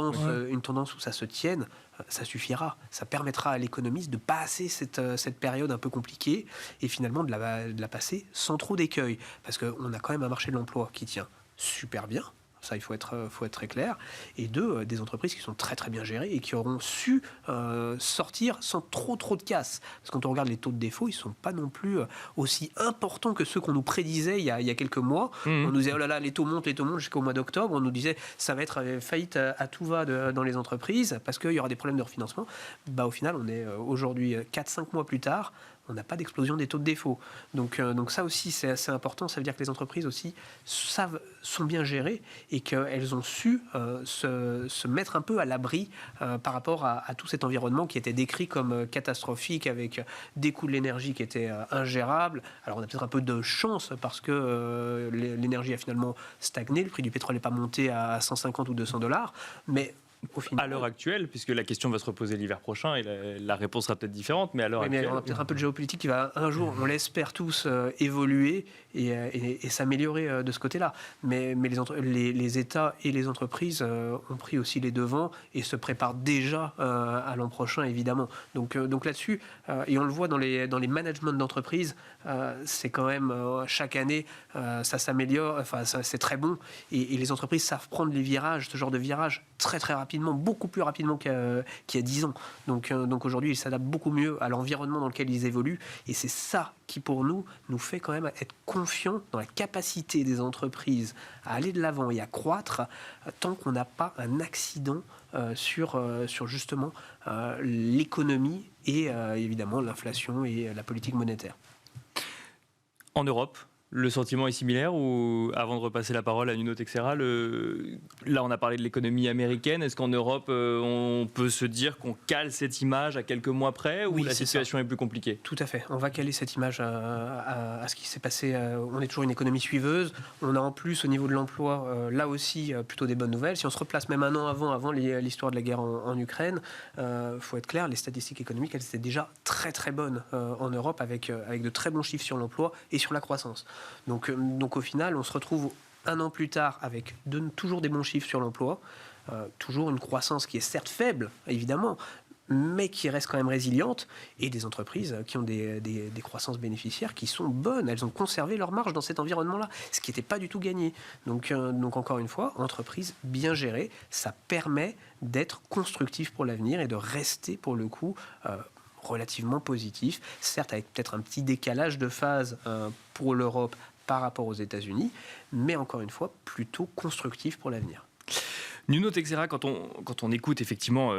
Une tendance où ça se tienne, ça suffira. Ça permettra à l'économiste de passer cette période un peu compliquée et finalement de la passer sans trop d'écueils. Parce qu'on a quand même un marché de l'emploi qui tient super bien. Ça, il faut être très clair. Et des entreprises qui sont très très bien gérées et qui auront su sortir sans trop de casse. Parce que quand on regarde les taux de défaut, ils ne sont pas non plus aussi importants que ceux qu'on nous prédisait il y a quelques mois. On nous disait, oh là là, les taux montent jusqu'au mois d'octobre. On nous disait, ça va être faillite à tout va dans les entreprises parce qu'il y aura des problèmes de refinancement. Au final, on est aujourd'hui 4-5 mois plus tard. On n'a pas d'explosion des taux de défaut. Donc ça aussi, c'est assez important. Ça veut dire que les entreprises aussi sont bien gérées et qu'elles ont su se mettre un peu à l'abri par rapport à tout cet environnement qui était décrit comme catastrophique, avec des coûts de l'énergie qui étaient ingérables. Alors on a peut-être un peu de chance parce que l'énergie a finalement stagné, le prix du pétrole n'est pas monté à 150 ou $200, mais...
À l'heure actuelle, puisque la question va se reposer l'hiver prochain et la réponse sera peut-être différente, mais à l'heure actuelle...
on a peut-être un peu de géopolitique qui va un jour, on l'espère tous, évoluer et s'améliorer de ce côté-là. Mais les États et les entreprises ont pris aussi les devants et se préparent déjà à l'an prochain, évidemment. Donc là-dessus, et on le voit dans les managements d'entreprise, c'est quand même chaque année, ça s'améliore, enfin c'est très bon. Et les entreprises savent prendre les virages, ce genre de virage, très très rapidement, beaucoup plus rapidement qu'il y a 10 ans. Donc aujourd'hui, ils s'adaptent beaucoup mieux à l'environnement dans lequel ils évoluent. Et c'est ça qui, pour nous fait quand même être confiants dans la capacité des entreprises à aller de l'avant et à croître tant qu'on n'a pas un accident sur justement l'économie et évidemment l'inflation et la politique monétaire.
En Europe, le sentiment est similaire ou, avant de repasser la parole à Nuno Teixeira, là on a parlé de l'économie américaine, est-ce qu'en Europe on peut se dire qu'on cale cette image à quelques mois près ou la situation est plus compliquée ?
Tout à fait, on va caler cette image à ce qui s'est passé, on est toujours une économie suiveuse, on a en plus au niveau de l'emploi là aussi plutôt des bonnes nouvelles. Si on se replace même un an avant l'histoire de la guerre en Ukraine, faut être clair, les statistiques économiques elles étaient déjà très très bonnes en Europe avec de très bons chiffres sur l'emploi et sur la croissance. Donc au final, on se retrouve un an plus tard avec toujours des bons chiffres sur l'emploi, toujours une croissance qui est certes faible, évidemment, mais qui reste quand même résiliente, et des entreprises qui ont des croissances bénéficiaires qui sont bonnes. Elles ont conservé leur marge dans cet environnement-là, ce qui n'était pas du tout gagné. Donc encore une fois, entreprise bien gérée, ça permet d'être constructif pour l'avenir et de rester pour le coup relativement positif, certes avec peut-être un petit décalage de phase pour l'Europe par rapport aux États-Unis, mais encore une fois plutôt constructif pour l'avenir.
Nuno Teixeira, quand on écoute effectivement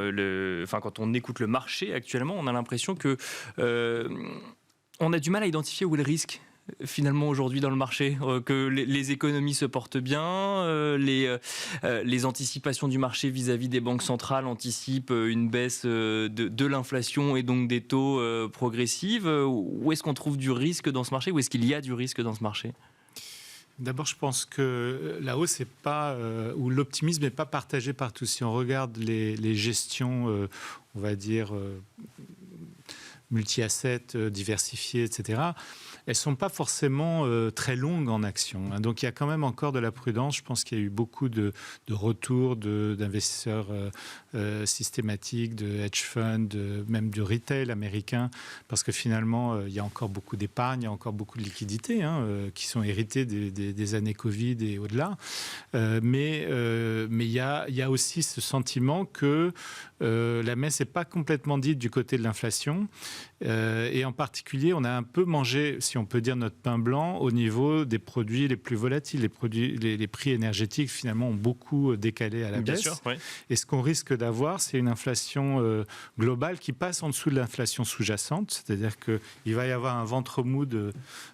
quand on écoute le marché actuellement, on a l'impression que on a du mal à identifier où est le risque finalement aujourd'hui dans le marché, que les économies se portent bien, les anticipations du marché vis-à-vis des banques centrales anticipent une baisse de l'inflation et donc des taux progressives. Où est-ce qu'on trouve du risque dans ce marché ? Où est-ce qu'il y a du risque dans ce marché ?
D'abord, je pense que la hausse n'est pas, ou l'optimisme n'est pas partagé par tous. Si on regarde les gestions, on va dire, multi-assets, diversifiées, etc., elles ne sont pas forcément très longues en action. Donc il y a quand même encore de la prudence. Je pense qu'il y a eu beaucoup de retours d'investisseurs systématiques, de hedge funds, même du retail américain, parce que finalement, il y a encore beaucoup d'épargne, il y a encore beaucoup de liquidités qui sont héritées des années Covid et au-delà. Mais il y a aussi ce sentiment que la messe n'est pas complètement dite du côté de l'inflation Et en particulier, on a un peu mangé, si on peut dire, notre pain blanc au niveau des produits les plus volatiles. Les prix énergétiques, finalement, ont beaucoup décalé à la baisse.
Bien sûr, oui.
Et ce qu'on risque d'avoir, c'est une inflation globale qui passe en dessous de l'inflation sous-jacente. C'est-à-dire qu'il va y avoir un ventre mou de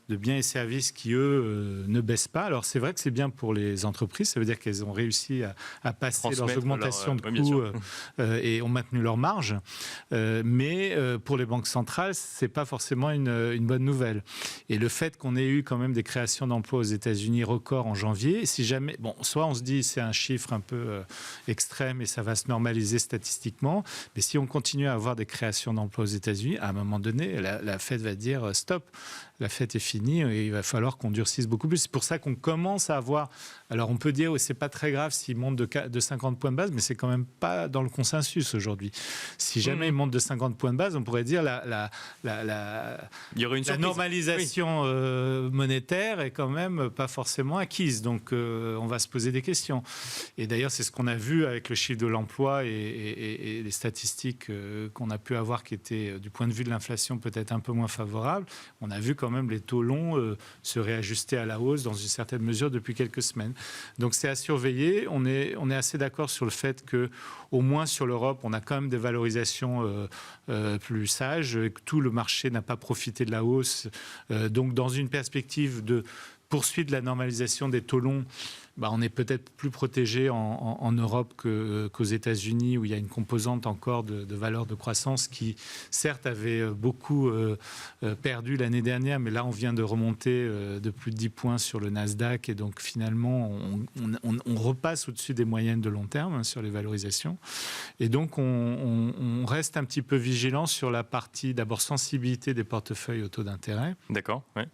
biens et services qui, eux, ne baissent pas. Alors, c'est vrai que c'est bien pour les entreprises. Ça veut dire qu'elles ont réussi à passer leurs augmentations de coûts et ont maintenu leur marge. Mais pour les banques centrales, ce n'est pas forcément une bonne nouvelle. Et le fait qu'on ait eu quand même des créations d'emplois aux États-Unis records en janvier, si jamais, soit on se dit c'est un chiffre un peu extrême et ça va se normaliser statistiquement, mais si on continue à avoir des créations d'emplois aux États-Unis, à un moment donné, la Fed va dire stop. La fête est finie et il va falloir qu'on durcisse beaucoup plus. C'est pour ça qu'on commence à avoir... Alors on peut dire que ce n'est pas très grave s'il monte de 50 points de base, mais c'est quand même pas dans le consensus aujourd'hui. Si jamais il monte de 50 points de base, on pourrait dire la
il y aurait une
normalisation monétaire est quand même pas forcément acquise. Donc on va se poser des questions. Et d'ailleurs, c'est ce qu'on a vu avec le chiffre de l'emploi et les statistiques qu'on a pu avoir qui étaient, du point de vue de l'inflation, peut-être un peu moins favorables. On a vu quand même les taux longs se réajuster à la hausse dans une certaine mesure depuis quelques semaines. Donc c'est à surveiller. On est assez d'accord sur le fait que, au moins sur l'Europe, on a quand même des valorisations plus sages, que tout le marché n'a pas profité de la hausse. Donc dans une perspective de poursuite de la normalisation des taux longs, on est peut-être plus protégé en Europe qu'aux États-Unis, où il y a une composante encore de valeur de croissance qui, certes, avait beaucoup perdu l'année dernière, mais là, on vient de remonter de plus de 10 points sur le Nasdaq, et donc finalement, on repasse au-dessus des moyennes de long terme sur les valorisations. Et donc, on reste un petit peu vigilant sur la partie, d'abord, sensibilité des portefeuilles au taux d'intérêt.
D'accord, ouais.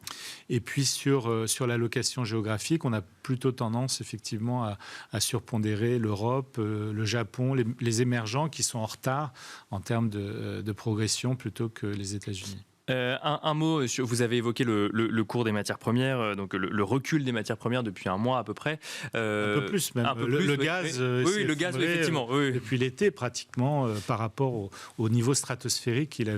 Et puis, sur l'allocation géographique, on a plutôt tendance effectivement à surpondérer l'Europe, le Japon, les émergents qui sont en retard en termes de progression plutôt que les États-Unis.
Un mot, vous avez évoqué le cours des matières premières, donc le recul des matières premières depuis un mois à peu près.
Un peu plus même. Le gaz,
oui, le gaz, effectivement. Oui.
Depuis l'été, pratiquement, par rapport au niveau stratosphérique qu'il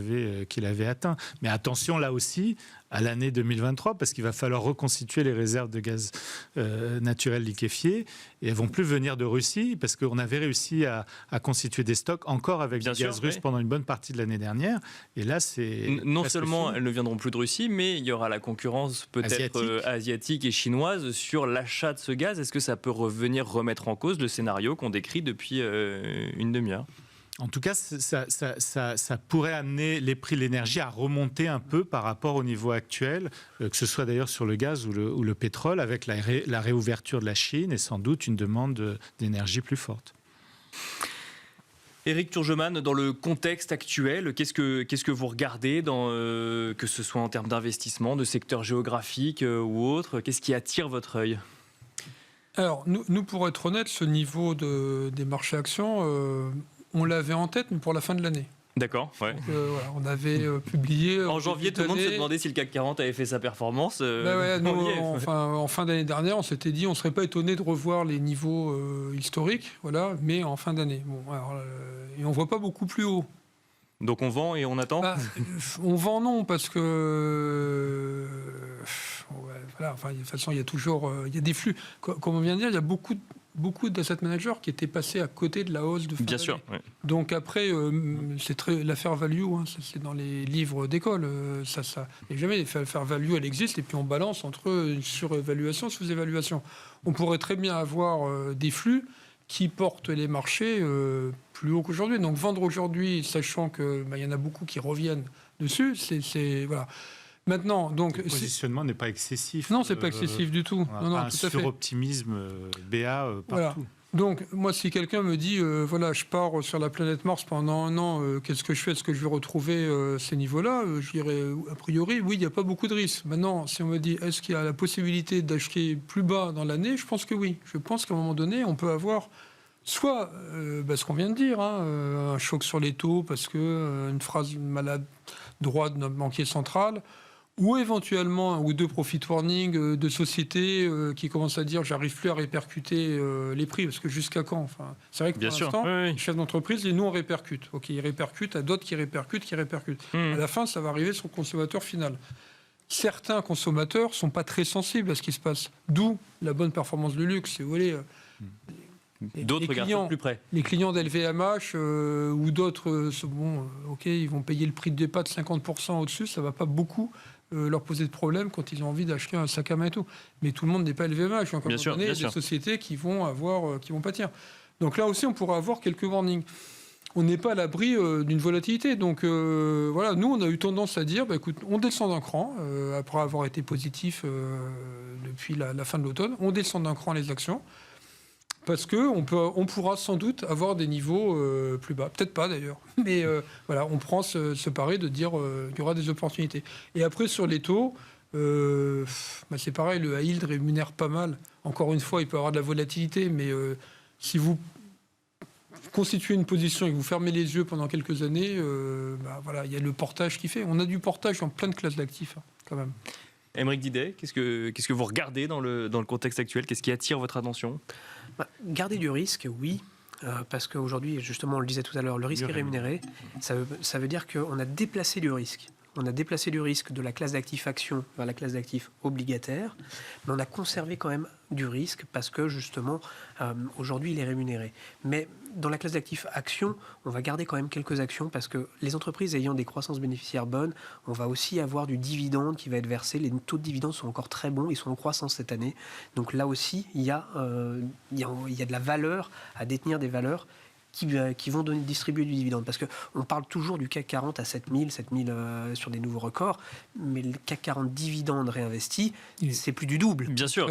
avait atteint. Mais attention, là aussi, à l'année 2023, parce qu'il va falloir reconstituer les réserves de gaz naturel liquéfié, et elles ne vont plus venir de Russie, parce qu'on avait réussi à constituer des stocks encore avec du gaz russe pendant une bonne partie de l'année dernière. Et là, c'est...
Non seulement elles ne viendront plus de Russie, mais il y aura la concurrence peut-être asiatique et chinoise sur l'achat de ce gaz. Est-ce que ça peut remettre en cause le scénario qu'on décrit depuis une demi-heure ?
En tout cas, ça pourrait amener les prix de l'énergie à remonter un peu par rapport au niveau actuel, que ce soit d'ailleurs sur le gaz ou le pétrole, avec la réouverture de la Chine et sans doute une demande d'énergie plus forte.
Éric Turgeman, dans le contexte actuel, qu'est-ce que vous regardez, que ce soit en termes d'investissement, de secteur géographique ou autre, qu'est-ce qui attire votre œil ?
Alors, nous, pour être honnête, ce niveau des marchés actions... on l'avait en tête, mais pour la fin de l'année.
D'accord, ouais.
Donc, voilà, on avait publié...
En janvier, tout le monde se demandait si le CAC 40 avait fait sa performance.
En fin d'année dernière, on s'était dit on ne serait pas étonné de revoir les niveaux historiques, voilà, mais en fin d'année. Et on ne voit pas beaucoup plus haut.
Donc on vend et on attend
On vend non, parce que... de toute façon, il y a toujours il y a des flux. Comme on vient de dire, il y a beaucoup d'asset managers qui étaient passés à côté de la hausse de fin d'année.
Bien sûr. Ouais.
Donc après, c'est la fair value, c'est dans les livres d'école. Et jamais la fair value, elle existe, et puis on balance entre une surévaluation et sous-évaluation. On pourrait très bien avoir des flux qui portent les marchés plus haut qu'aujourd'hui. Donc vendre aujourd'hui, sachant qu'il y en a beaucoup qui reviennent dessus, voilà. Maintenant, donc,
le positionnement n'est pas excessif.
Non, c'est pas excessif du tout.
Un suroptimisme BA partout.
Voilà. Donc, moi, si quelqu'un me dit, je pars sur la planète Mars pendant un an, qu'est-ce que je fais ? Est-ce que je vais retrouver ces niveaux-là ? Je dirais, a priori, oui, il n'y a pas beaucoup de risques. Maintenant, si on me dit, est-ce qu'il y a la possibilité d'acheter plus bas dans l'année ? Je pense que oui. Je pense qu'à un moment donné, on peut avoir soit ce qu'on vient de dire, un choc sur les taux, parce que une phrase maladroite de notre banquier central, Ou éventuellement un ou deux profit warning de sociétés qui commencent à dire j'arrive plus à répercuter les prix, parce que jusqu'à quand enfin, c'est vrai que
Bien
pour
sûr,
l'instant,
oui.
les chefs d'entreprise, et nous on répercute. Ok, ils répercutent à d'autres qui répercutent. À la fin, ça va arriver sur le consommateur final. Certains consommateurs ne sont pas très sensibles à ce qui se passe. D'où la bonne performance du luxe. Si vous voulez,
D'autres regardent de plus près.
les clients d'LVMH ou d'autres, ok, ils vont payer le prix de départ de 50% au-dessus, ça ne va pas beaucoup leur poser de problème quand ils ont envie d'acheter un sac à main et tout. Mais tout le monde n'est pas LVMH. Donc, à un moment donné, il y a des sociétés qui vont pâtir. Donc là aussi, on pourra avoir quelques warnings. On n'est pas à l'abri d'une volatilité. Donc voilà, nous, on a eu tendance à dire, écoute, on descend d'un cran, après avoir été positif depuis la fin de l'automne, on descend d'un cran les actions. Parce qu'on pourra sans doute avoir des niveaux plus bas. Peut-être pas d'ailleurs. Mais voilà, on prend ce pari de dire qu'il y aura des opportunités. Et après, sur les taux, c'est pareil, le high yield rémunère pas mal. Encore une fois, il peut y avoir de la volatilité, mais si vous constituez une position et que vous fermez les yeux pendant quelques années, voilà, il y a le portage qui fait. On a du portage dans plein de classes d'actifs, quand même.
Aymeric Didet, qu'est-ce que vous regardez dans le contexte actuel? Qu'est-ce qui attire votre attention?
Garder du risque, oui. Parce qu'aujourd'hui, justement, on le disait tout à l'heure, le risque est rémunéré. Ça veut dire qu'on a déplacé du risque. On a déplacé du risque de la classe d'actifs actions vers la classe d'actifs obligataires, mais on a conservé quand même du risque parce que justement, aujourd'hui, il est rémunéré. Mais dans la classe d'actifs actions, on va garder quand même quelques actions parce que les entreprises ayant des croissances bénéficiaires bonnes, on va aussi avoir du dividende qui va être versé. Les taux de dividendes sont encore très bons, ils sont en croissance cette année. Donc là aussi, il y a de la valeur à détenir des valeurs qui vont distribuer du dividende. Parce qu'on parle toujours du CAC 40 à 7000 sur des nouveaux records, mais le CAC 40 dividende réinvesti, c'est plus du double.
Bien sûr.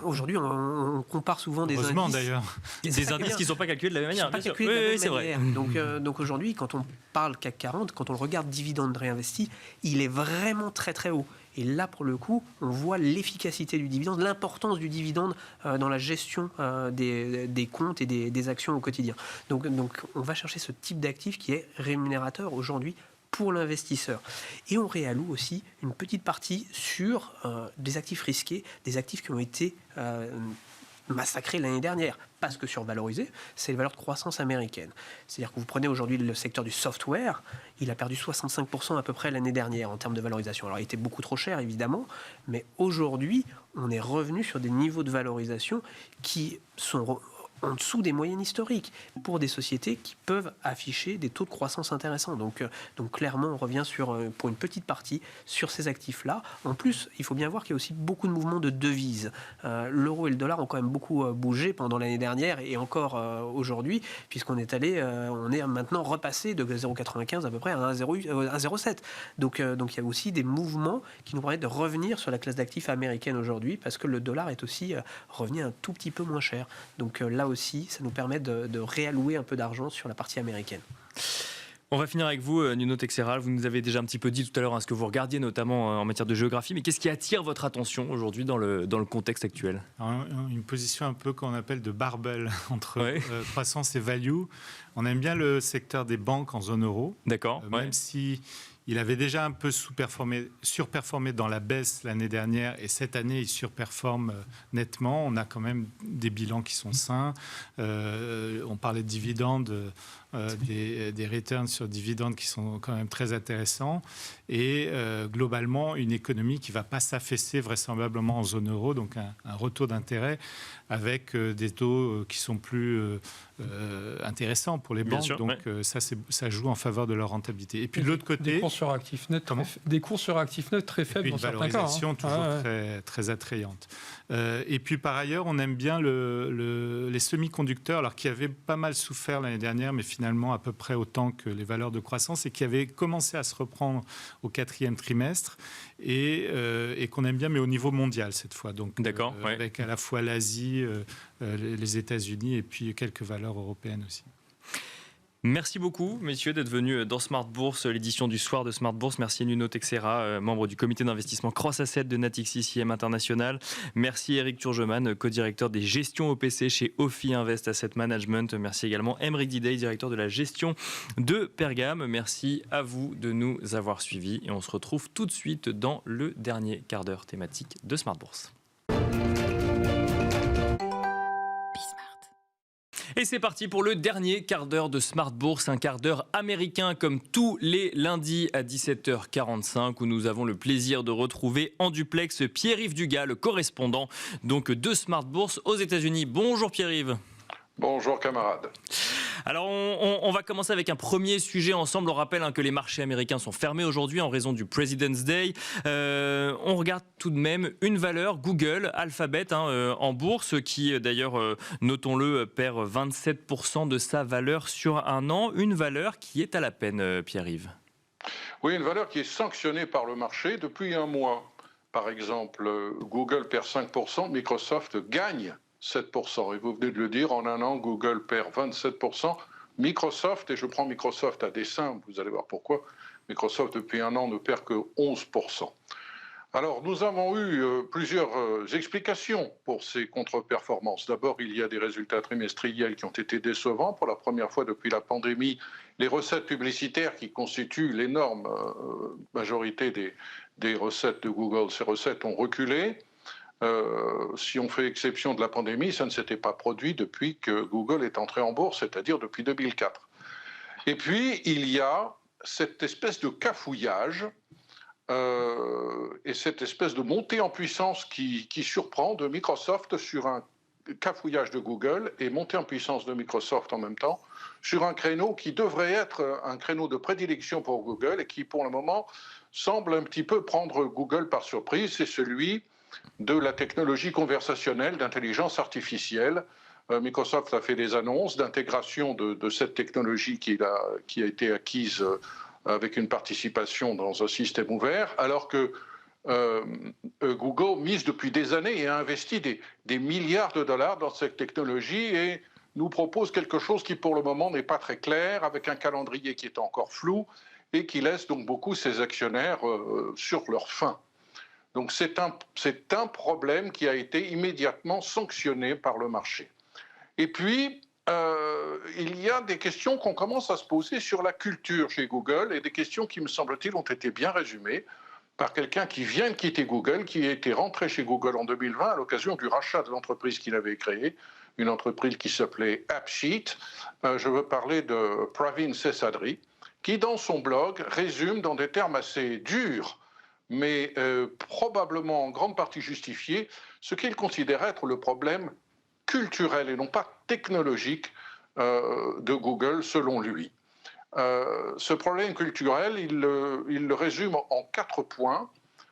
Aujourd'hui, on compare souvent des indices.
D'ailleurs.
Des indices qui ne sont pas calculés de la même manière.
Pas calculés de la même manière. Donc aujourd'hui, quand on parle CAC 40, quand on le regarde dividende réinvesti, il est vraiment très très haut. Et là, pour le coup, on voit l'efficacité du dividende, l'importance du dividende dans la gestion des comptes et des actions au quotidien. Donc, on va chercher ce type d'actif qui est rémunérateur aujourd'hui pour l'investisseur. Et on réalloue aussi une petite partie sur des actifs risqués, des actifs qui ont été massacrés l'année dernière, parce que survalorisés, c'est les valeurs de croissance américaines. C'est-à-dire que vous prenez aujourd'hui le secteur du software, il a perdu 65% à peu près l'année dernière en termes de valorisation. Alors il était beaucoup trop cher évidemment, mais aujourd'hui on est revenu sur des niveaux de valorisation qui sont en dessous des moyennes historiques pour des sociétés qui peuvent afficher des taux de croissance intéressants. Donc clairement, on revient pour une petite partie sur ces actifs-là. En plus, il faut bien voir qu'il y a aussi beaucoup de mouvements de devises. L'euro et le dollar ont quand même beaucoup bougé pendant l'année dernière et encore aujourd'hui, puisqu'on est on est maintenant repassé de 0,95 à peu près à 1,07. Donc il y a aussi des mouvements qui nous permettent de revenir sur la classe d'actifs américaine aujourd'hui, parce que le dollar est aussi revenu un tout petit peu moins cher. Donc là aussi, ça nous permet de réallouer un peu d'argent sur la partie américaine.
On va finir avec vous, Nuno Teixeira. Vous nous avez déjà un petit peu dit tout à l'heure ce que vous regardiez, notamment en matière de géographie. Mais qu'est-ce qui attire votre attention aujourd'hui dans le contexte actuel?
Alors, une position un peu qu'on appelle de barbell entre croissance et value. On aime bien le secteur des banques en zone euro.
D'accord.
Même si il avait déjà un peu surperformé dans la baisse l'année dernière, et cette année, il surperforme nettement. On a quand même des bilans qui sont sains. On parlait de dividendes, des returns sur dividendes qui sont quand même très intéressants. Et globalement, une économie qui ne va pas s'affaisser vraisemblablement en zone euro, donc un retour d'intérêt avec des taux qui sont plus intéressants pour les banques.
Sûr,
donc ça joue en faveur de leur rentabilité. Et puis de l'autre côté...
Des cours sur actifs nets très faibles dans certains cas.
Une valorisation toujours très, très attrayante. Et puis par ailleurs, on aime bien les semi-conducteurs, alors qui avaient pas mal souffert l'année dernière, mais finalement à peu près autant que les valeurs de croissance, et qui avaient commencé à se reprendre au 4e trimestre, et qu'on aime bien, mais au niveau mondial cette fois. Donc avec à la fois l'Asie, les États-Unis, et puis quelques valeurs européennes aussi.
Merci beaucoup, messieurs, d'être venus dans Smart Bourse, l'édition du soir de Smart Bourse. Merci Nuno Texera, membre du comité d'investissement Cross Asset de Natixis IM International. Merci Eric Turgeman, co-directeur des gestions OPC chez Ophi Invest Asset Management. Merci également Aymeric Diday, directeur de la gestion de Pergame. Merci à vous de nous avoir suivis et on se retrouve tout de suite dans le dernier quart d'heure thématique de Smart Bourse. Et c'est parti pour le dernier quart d'heure de Smart Bourse, un quart d'heure américain comme tous les lundis à 17h45 où nous avons le plaisir de retrouver en duplex Pierre-Yves Dugas, le correspondant donc de Smart Bourse aux États-Unis. Bonjour Pierre-Yves.
Bonjour camarades.
Alors on va commencer avec un premier sujet ensemble. On rappelle que les marchés américains sont fermés aujourd'hui en raison du President's Day. On regarde tout de même une valeur, Google, Alphabet, en bourse, qui d'ailleurs, notons-le, perd 27% de sa valeur sur un an. Une valeur qui est à la peine, Pierre-Yves.
Oui, une valeur qui est sanctionnée par le marché depuis un mois. Par exemple, Google perd 5%, Microsoft gagne 7%. Et vous venez de le dire, en un an, Google perd 27%. Microsoft, et je prends Microsoft à dessein, vous allez voir pourquoi, Microsoft depuis un an ne perd que 11%. Alors, nous avons eu plusieurs explications pour ces contre-performances. D'abord, il y a des résultats trimestriels qui ont été décevants. Pour la première fois depuis la pandémie, les recettes publicitaires qui constituent l'énorme majorité des recettes de Google, ces recettes ont reculé. Si on fait exception de la pandémie, ça ne s'était pas produit depuis que Google est entré en bourse, c'est-à-dire depuis 2004. Et puis, il y a cette espèce de cafouillage et cette espèce de montée en puissance qui surprend de Microsoft sur un cafouillage de Google et montée en puissance de Microsoft en même temps sur un créneau qui devrait être un créneau de prédilection pour Google et qui, pour le moment, semble un petit peu prendre Google par surprise. C'est celui de la technologie conversationnelle d'intelligence artificielle. Microsoft a fait des annonces d'intégration de cette technologie qui a été acquise avec une participation dans un système ouvert, alors que Google mise depuis des années et a investi des milliards de dollars dans cette technologie et nous propose quelque chose qui pour le moment n'est pas très clair, avec un calendrier qui est encore flou et qui laisse donc beaucoup ses actionnaires sur leur faim. Donc c'est un problème qui a été immédiatement sanctionné par le marché. Et puis, il y a des questions qu'on commence à se poser sur la culture chez Google et des questions qui, me semble-t-il, ont été bien résumées par quelqu'un qui vient de quitter Google, qui était rentré chez Google en 2020 à l'occasion du rachat de l'entreprise qu'il avait créée, une entreprise qui s'appelait AppSheet. Je veux parler de Pravin Seshadri, qui dans son blog résume dans des termes assez durs mais probablement en grande partie justifié, ce qu'il considère être le problème culturel et non pas technologique de Google, selon lui. Ce problème culturel, il le résume en 4 points.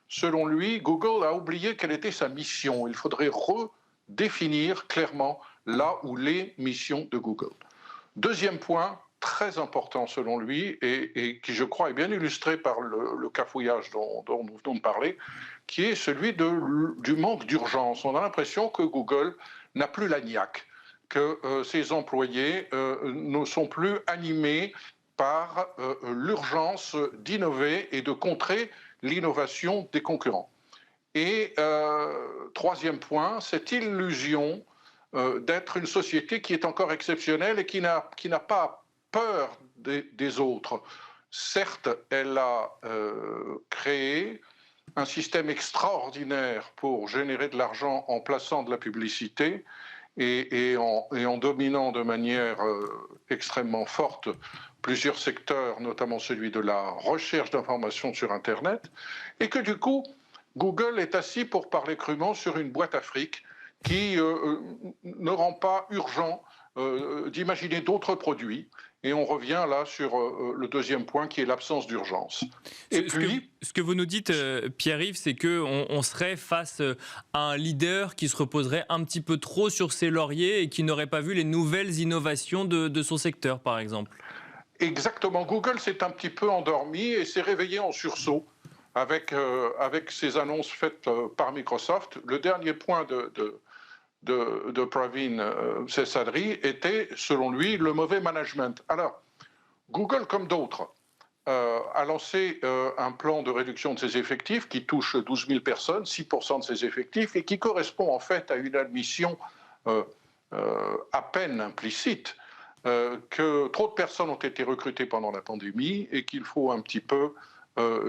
Selon lui, Google a oublié quelle était sa mission. Il faudrait redéfinir clairement la ou les missions de Google. Deuxième point, très important selon lui, et qui je crois est bien illustré par le cafouillage dont nous venons de parler, qui est celui du manque d'urgence. On a l'impression que Google n'a plus la niaque, que ses employés ne sont plus animés par l'urgence d'innover et de contrer l'innovation des concurrents. Et troisième point, cette illusion d'être une société qui est encore exceptionnelle et qui n'a pas peur des autres. Certes, elle a créé un système extraordinaire pour générer de l'argent en plaçant de la publicité et en dominant de manière extrêmement forte plusieurs secteurs, notamment celui de la recherche d'informations sur Internet, et que du coup, Google est assis, pour parler crûment, sur une boîte à fric qui ne rend pas urgent d'imaginer d'autres produits. Et on revient là sur le deuxième point qui est l'absence d'urgence. Et puis,
ce que vous nous dites, Pierre-Yves, c'est qu'on serait face à un leader qui se reposerait un petit peu trop sur ses lauriers et qui n'aurait pas vu les nouvelles innovations de son secteur, par exemple.
Exactement. Google s'est un petit peu endormi et s'est réveillé en sursaut avec ces annonces faites par Microsoft. Le dernier point de Pravin Seshadri était, selon lui, le mauvais management. Alors, Google, comme d'autres, a lancé un plan de réduction de ses effectifs qui touche 12 000 personnes, 6% de ses effectifs, et qui correspond en fait à une admission à peine implicite que trop de personnes ont été recrutées pendant la pandémie et qu'il faut un petit peu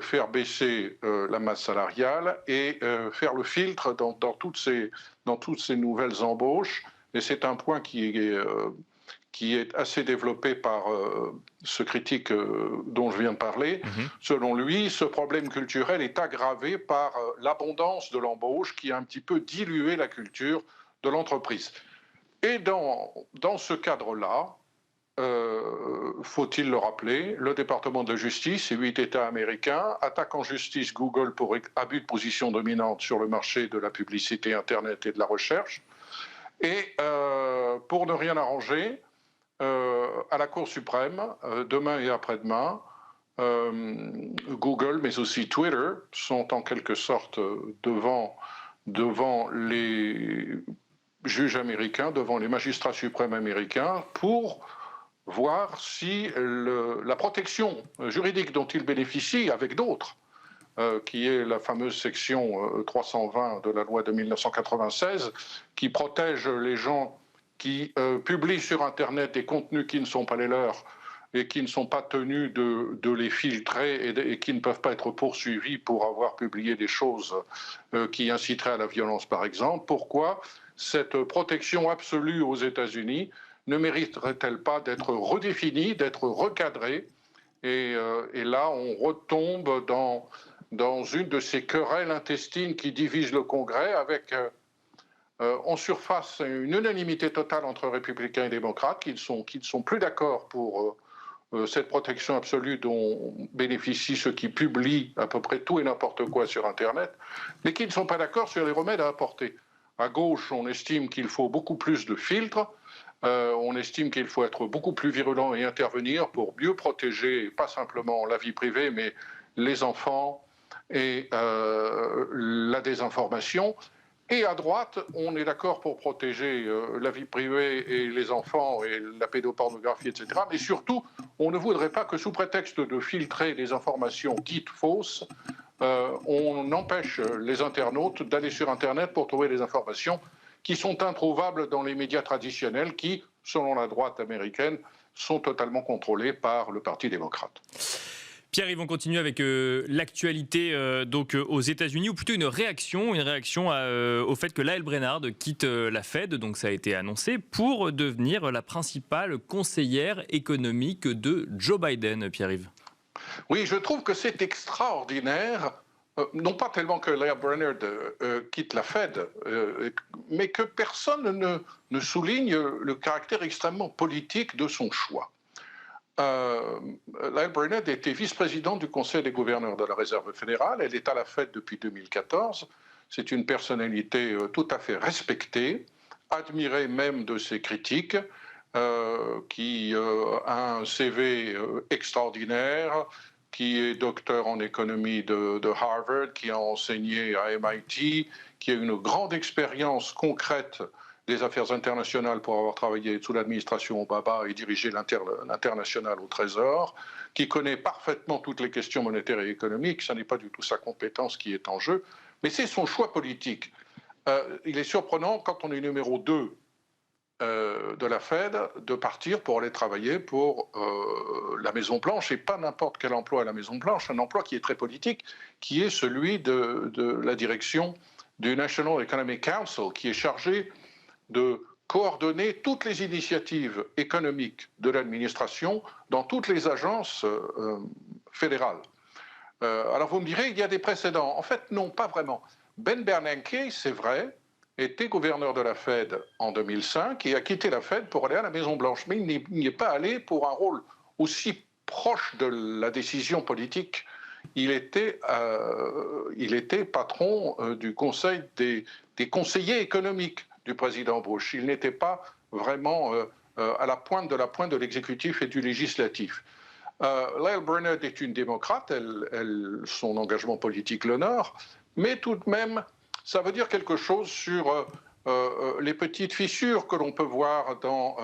faire baisser la masse salariale et faire le filtre dans toutes ces nouvelles embauches. Et c'est un point qui est assez développé par ce critique dont je viens de parler. Selon lui, ce problème culturel est aggravé par l'abondance de l'embauche qui a un petit peu dilué la culture de l'entreprise. Et dans ce cadre-là, faut-il le rappeler, le département de justice et 8 États américains attaquent en justice Google pour abus de position dominante sur le marché de la publicité Internet et de la recherche. Et pour ne rien arranger, à la Cour suprême, demain et après-demain, Google, mais aussi Twitter, sont en quelque sorte devant les juges américains, devant les magistrats suprêmes américains, pour voir si la protection juridique dont ils bénéficient avec d'autres, qui est la fameuse section 320 de la loi de 1996, qui protège les gens qui publient sur Internet des contenus qui ne sont pas les leurs et qui ne sont pas tenus de les filtrer et qui ne peuvent pas être poursuivis pour avoir publié des choses qui inciteraient à la violence, par exemple. Pourquoi cette protection absolue aux États-Unis ne mériterait-elle pas d'être redéfinie, d'être recadrée? Et là, on retombe dans une de ces querelles intestines qui divisent le Congrès, avec en surface une unanimité totale entre républicains et démocrates qui ne sont plus d'accord pour cette protection absolue dont bénéficient ceux qui publient à peu près tout et n'importe quoi sur Internet, mais qui ne sont pas d'accord sur les remèdes à apporter. À gauche, on estime qu'il faut beaucoup plus de filtres, on estime qu'il faut être beaucoup plus virulent et intervenir pour mieux protéger, pas simplement la vie privée, mais les enfants et la désinformation. Et à droite, on est d'accord pour protéger la vie privée et les enfants et la pédopornographie, etc. Mais surtout, on ne voudrait pas que sous prétexte de filtrer des informations dites fausses, on empêche les internautes d'aller sur Internet pour trouver des informations qui sont introuvables dans les médias traditionnels qui, selon la droite américaine, sont totalement contrôlés par le Parti démocrate.
Pierre, ils vont continuer avec l'actualité aux États-Unis, ou plutôt une réaction au fait que Lael Brainard quitte la Fed, donc ça a été annoncé, pour devenir la principale conseillère économique de Joe Biden, Pierre-Yves.
Oui, je trouve que c'est extraordinaire, non pas tellement que Lael Brainard quitte la Fed, mais que personne ne souligne le caractère extrêmement politique de son choix. Lael Brainard était vice-présidente du Conseil des gouverneurs de la Réserve fédérale. Elle est à la Fed depuis 2014. C'est une personnalité tout à fait respectée, admirée même de ses critiques, qui a un CV extraordinaire, qui est docteur en économie de Harvard, qui a enseigné à MIT, qui a une grande expérience concrète des affaires internationales pour avoir travaillé sous l'administration Obama et dirigé l'international au Trésor, qui connaît parfaitement toutes les questions monétaires et économiques. Ce n'est pas du tout sa compétence qui est en jeu, mais c'est son choix politique. Il est surprenant, quand on est numéro 2 de la Fed, de partir pour aller travailler pour la Maison-Blanche, et pas n'importe quel emploi à la Maison-Blanche, un emploi qui est très politique, qui est celui de la direction du National Economic Council, qui est chargé de coordonner toutes les initiatives économiques de l'administration dans toutes les agences fédérales. Alors vous me direz, il y a des précédents. En fait, non, pas vraiment. Ben Bernanke, c'est vrai, était gouverneur de la Fed en 2005 et a quitté la Fed pour aller à la Maison-Blanche. Mais il n'y est pas allé pour un rôle aussi proche de la décision politique. Il était patron du conseil des conseillers économiques du président Bush. Il n'était pas vraiment à la pointe de l'exécutif et du législatif. Lael Brainard est une démocrate, son engagement politique l'honore, mais tout de même, ça veut dire quelque chose sur les petites fissures que l'on peut voir dans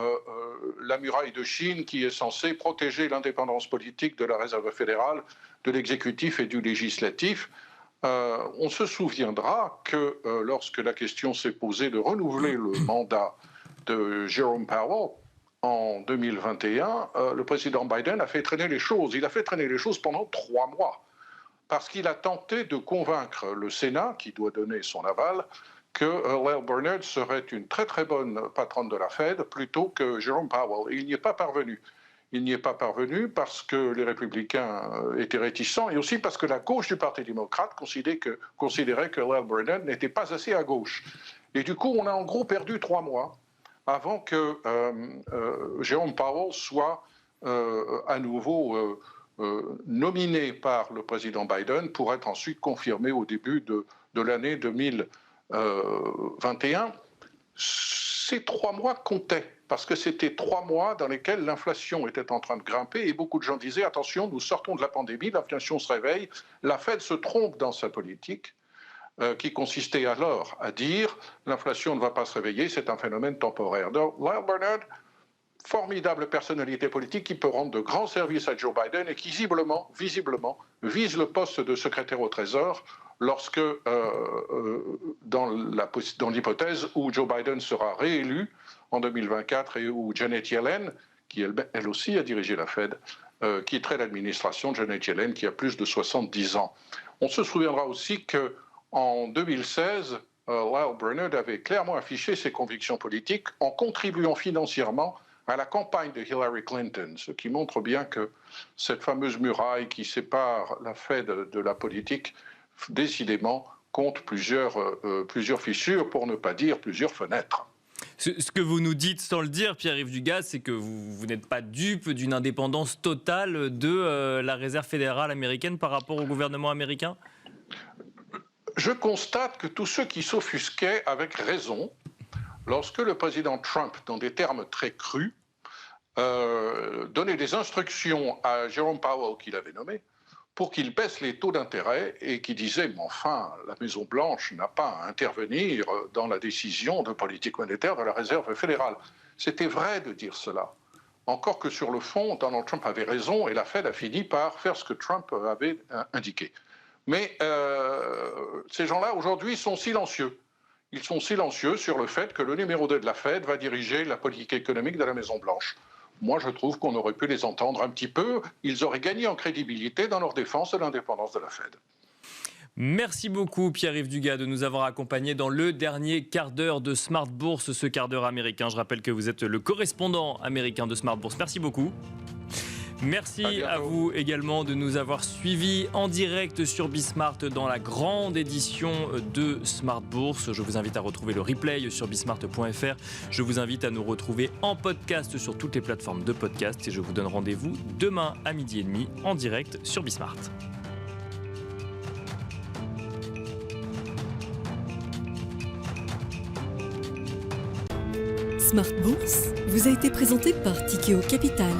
la muraille de Chine qui est censée protéger l'indépendance politique de la Réserve fédérale, de l'exécutif et du législatif. On se souviendra que lorsque la question s'est posée de renouveler le mandat de Jerome Powell en 2021, le président Biden a fait traîner les choses. Il a fait traîner les choses pendant 3 mois parce qu'il a tenté de convaincre le Sénat, qui doit donner son aval, que Lael Brainard serait une très très bonne patronne de la Fed plutôt que Jerome Powell. Et il n'y est pas parvenu. Il n'y est pas parvenu parce que les républicains étaient réticents et aussi parce que la gauche du Parti démocrate considérait que Lael Brainard n'était pas assez à gauche. Et du coup, on a en gros perdu 3 mois avant que Jerome Powell soit à nouveau nominé par le président Biden pour être ensuite confirmé au début de l'année 2021. Ces 3 mois comptaient. Parce que c'était 3 mois dans lesquels l'inflation était en train de grimper et beaucoup de gens disaient « Attention, nous sortons de la pandémie, l'inflation se réveille ». La Fed se trompe dans sa politique qui consistait alors à dire « L'inflation ne va pas se réveiller, c'est un phénomène temporaire ». Donc, Lael Brainard, formidable personnalité politique qui peut rendre de grands services à Joe Biden et qui visiblement vise le poste de secrétaire au Trésor lorsque, dans l'hypothèse où Joe Biden sera réélu en 2024 et où Janet Yellen, qui elle aussi a dirigé la Fed, quitterait l'administration. Janet Yellen qui a plus de 70 ans. On se souviendra aussi qu'en 2016, Lael Brainard avait clairement affiché ses convictions politiques en contribuant financièrement à la campagne de Hillary Clinton, ce qui montre bien que cette fameuse muraille qui sépare la Fed de la politique, décidément, compte plusieurs fissures, pour ne pas dire plusieurs fenêtres.
Ce que vous nous dites sans le dire, Pierre-Yves Dugas, c'est que vous n'êtes pas dupe d'une indépendance totale de la Réserve fédérale américaine par rapport au gouvernement américain ?
Je constate que tous ceux qui s'offusquaient avec raison, lorsque le président Trump, dans des termes très crus, donnait des instructions à Jerome Powell, qu'il avait nommé, pour qu'il baisse les taux d'intérêt et qui disait « Mais enfin, la Maison-Blanche n'a pas à intervenir dans la décision de politique monétaire de la Réserve fédérale ». C'était vrai de dire cela. Encore que sur le fond, Donald Trump avait raison et la Fed a fini par faire ce que Trump avait indiqué. Mais ces gens-là, aujourd'hui, sont silencieux. Ils sont silencieux sur le fait que le numéro 2 de la Fed va diriger la politique économique de la Maison-Blanche. Moi, je trouve qu'on aurait pu les entendre un petit peu. Ils auraient gagné en crédibilité dans leur défense de l'indépendance de la Fed.
Merci beaucoup Pierre-Yves Dugas de nous avoir accompagnés dans le dernier quart d'heure de Smart Bourse, ce quart d'heure américain. Je rappelle que vous êtes le correspondant américain de Smart Bourse. Merci beaucoup. Merci à vous également de nous avoir suivis en direct sur Bismart dans la grande édition de Smart Bourse. Je vous invite à retrouver le replay sur bismart.fr. Je vous invite à nous retrouver en podcast sur toutes les plateformes de podcast et je vous donne rendez-vous demain à 12h30 en direct sur Bismart.
Smart Bourse vous a été présenté par Tikeo Capital.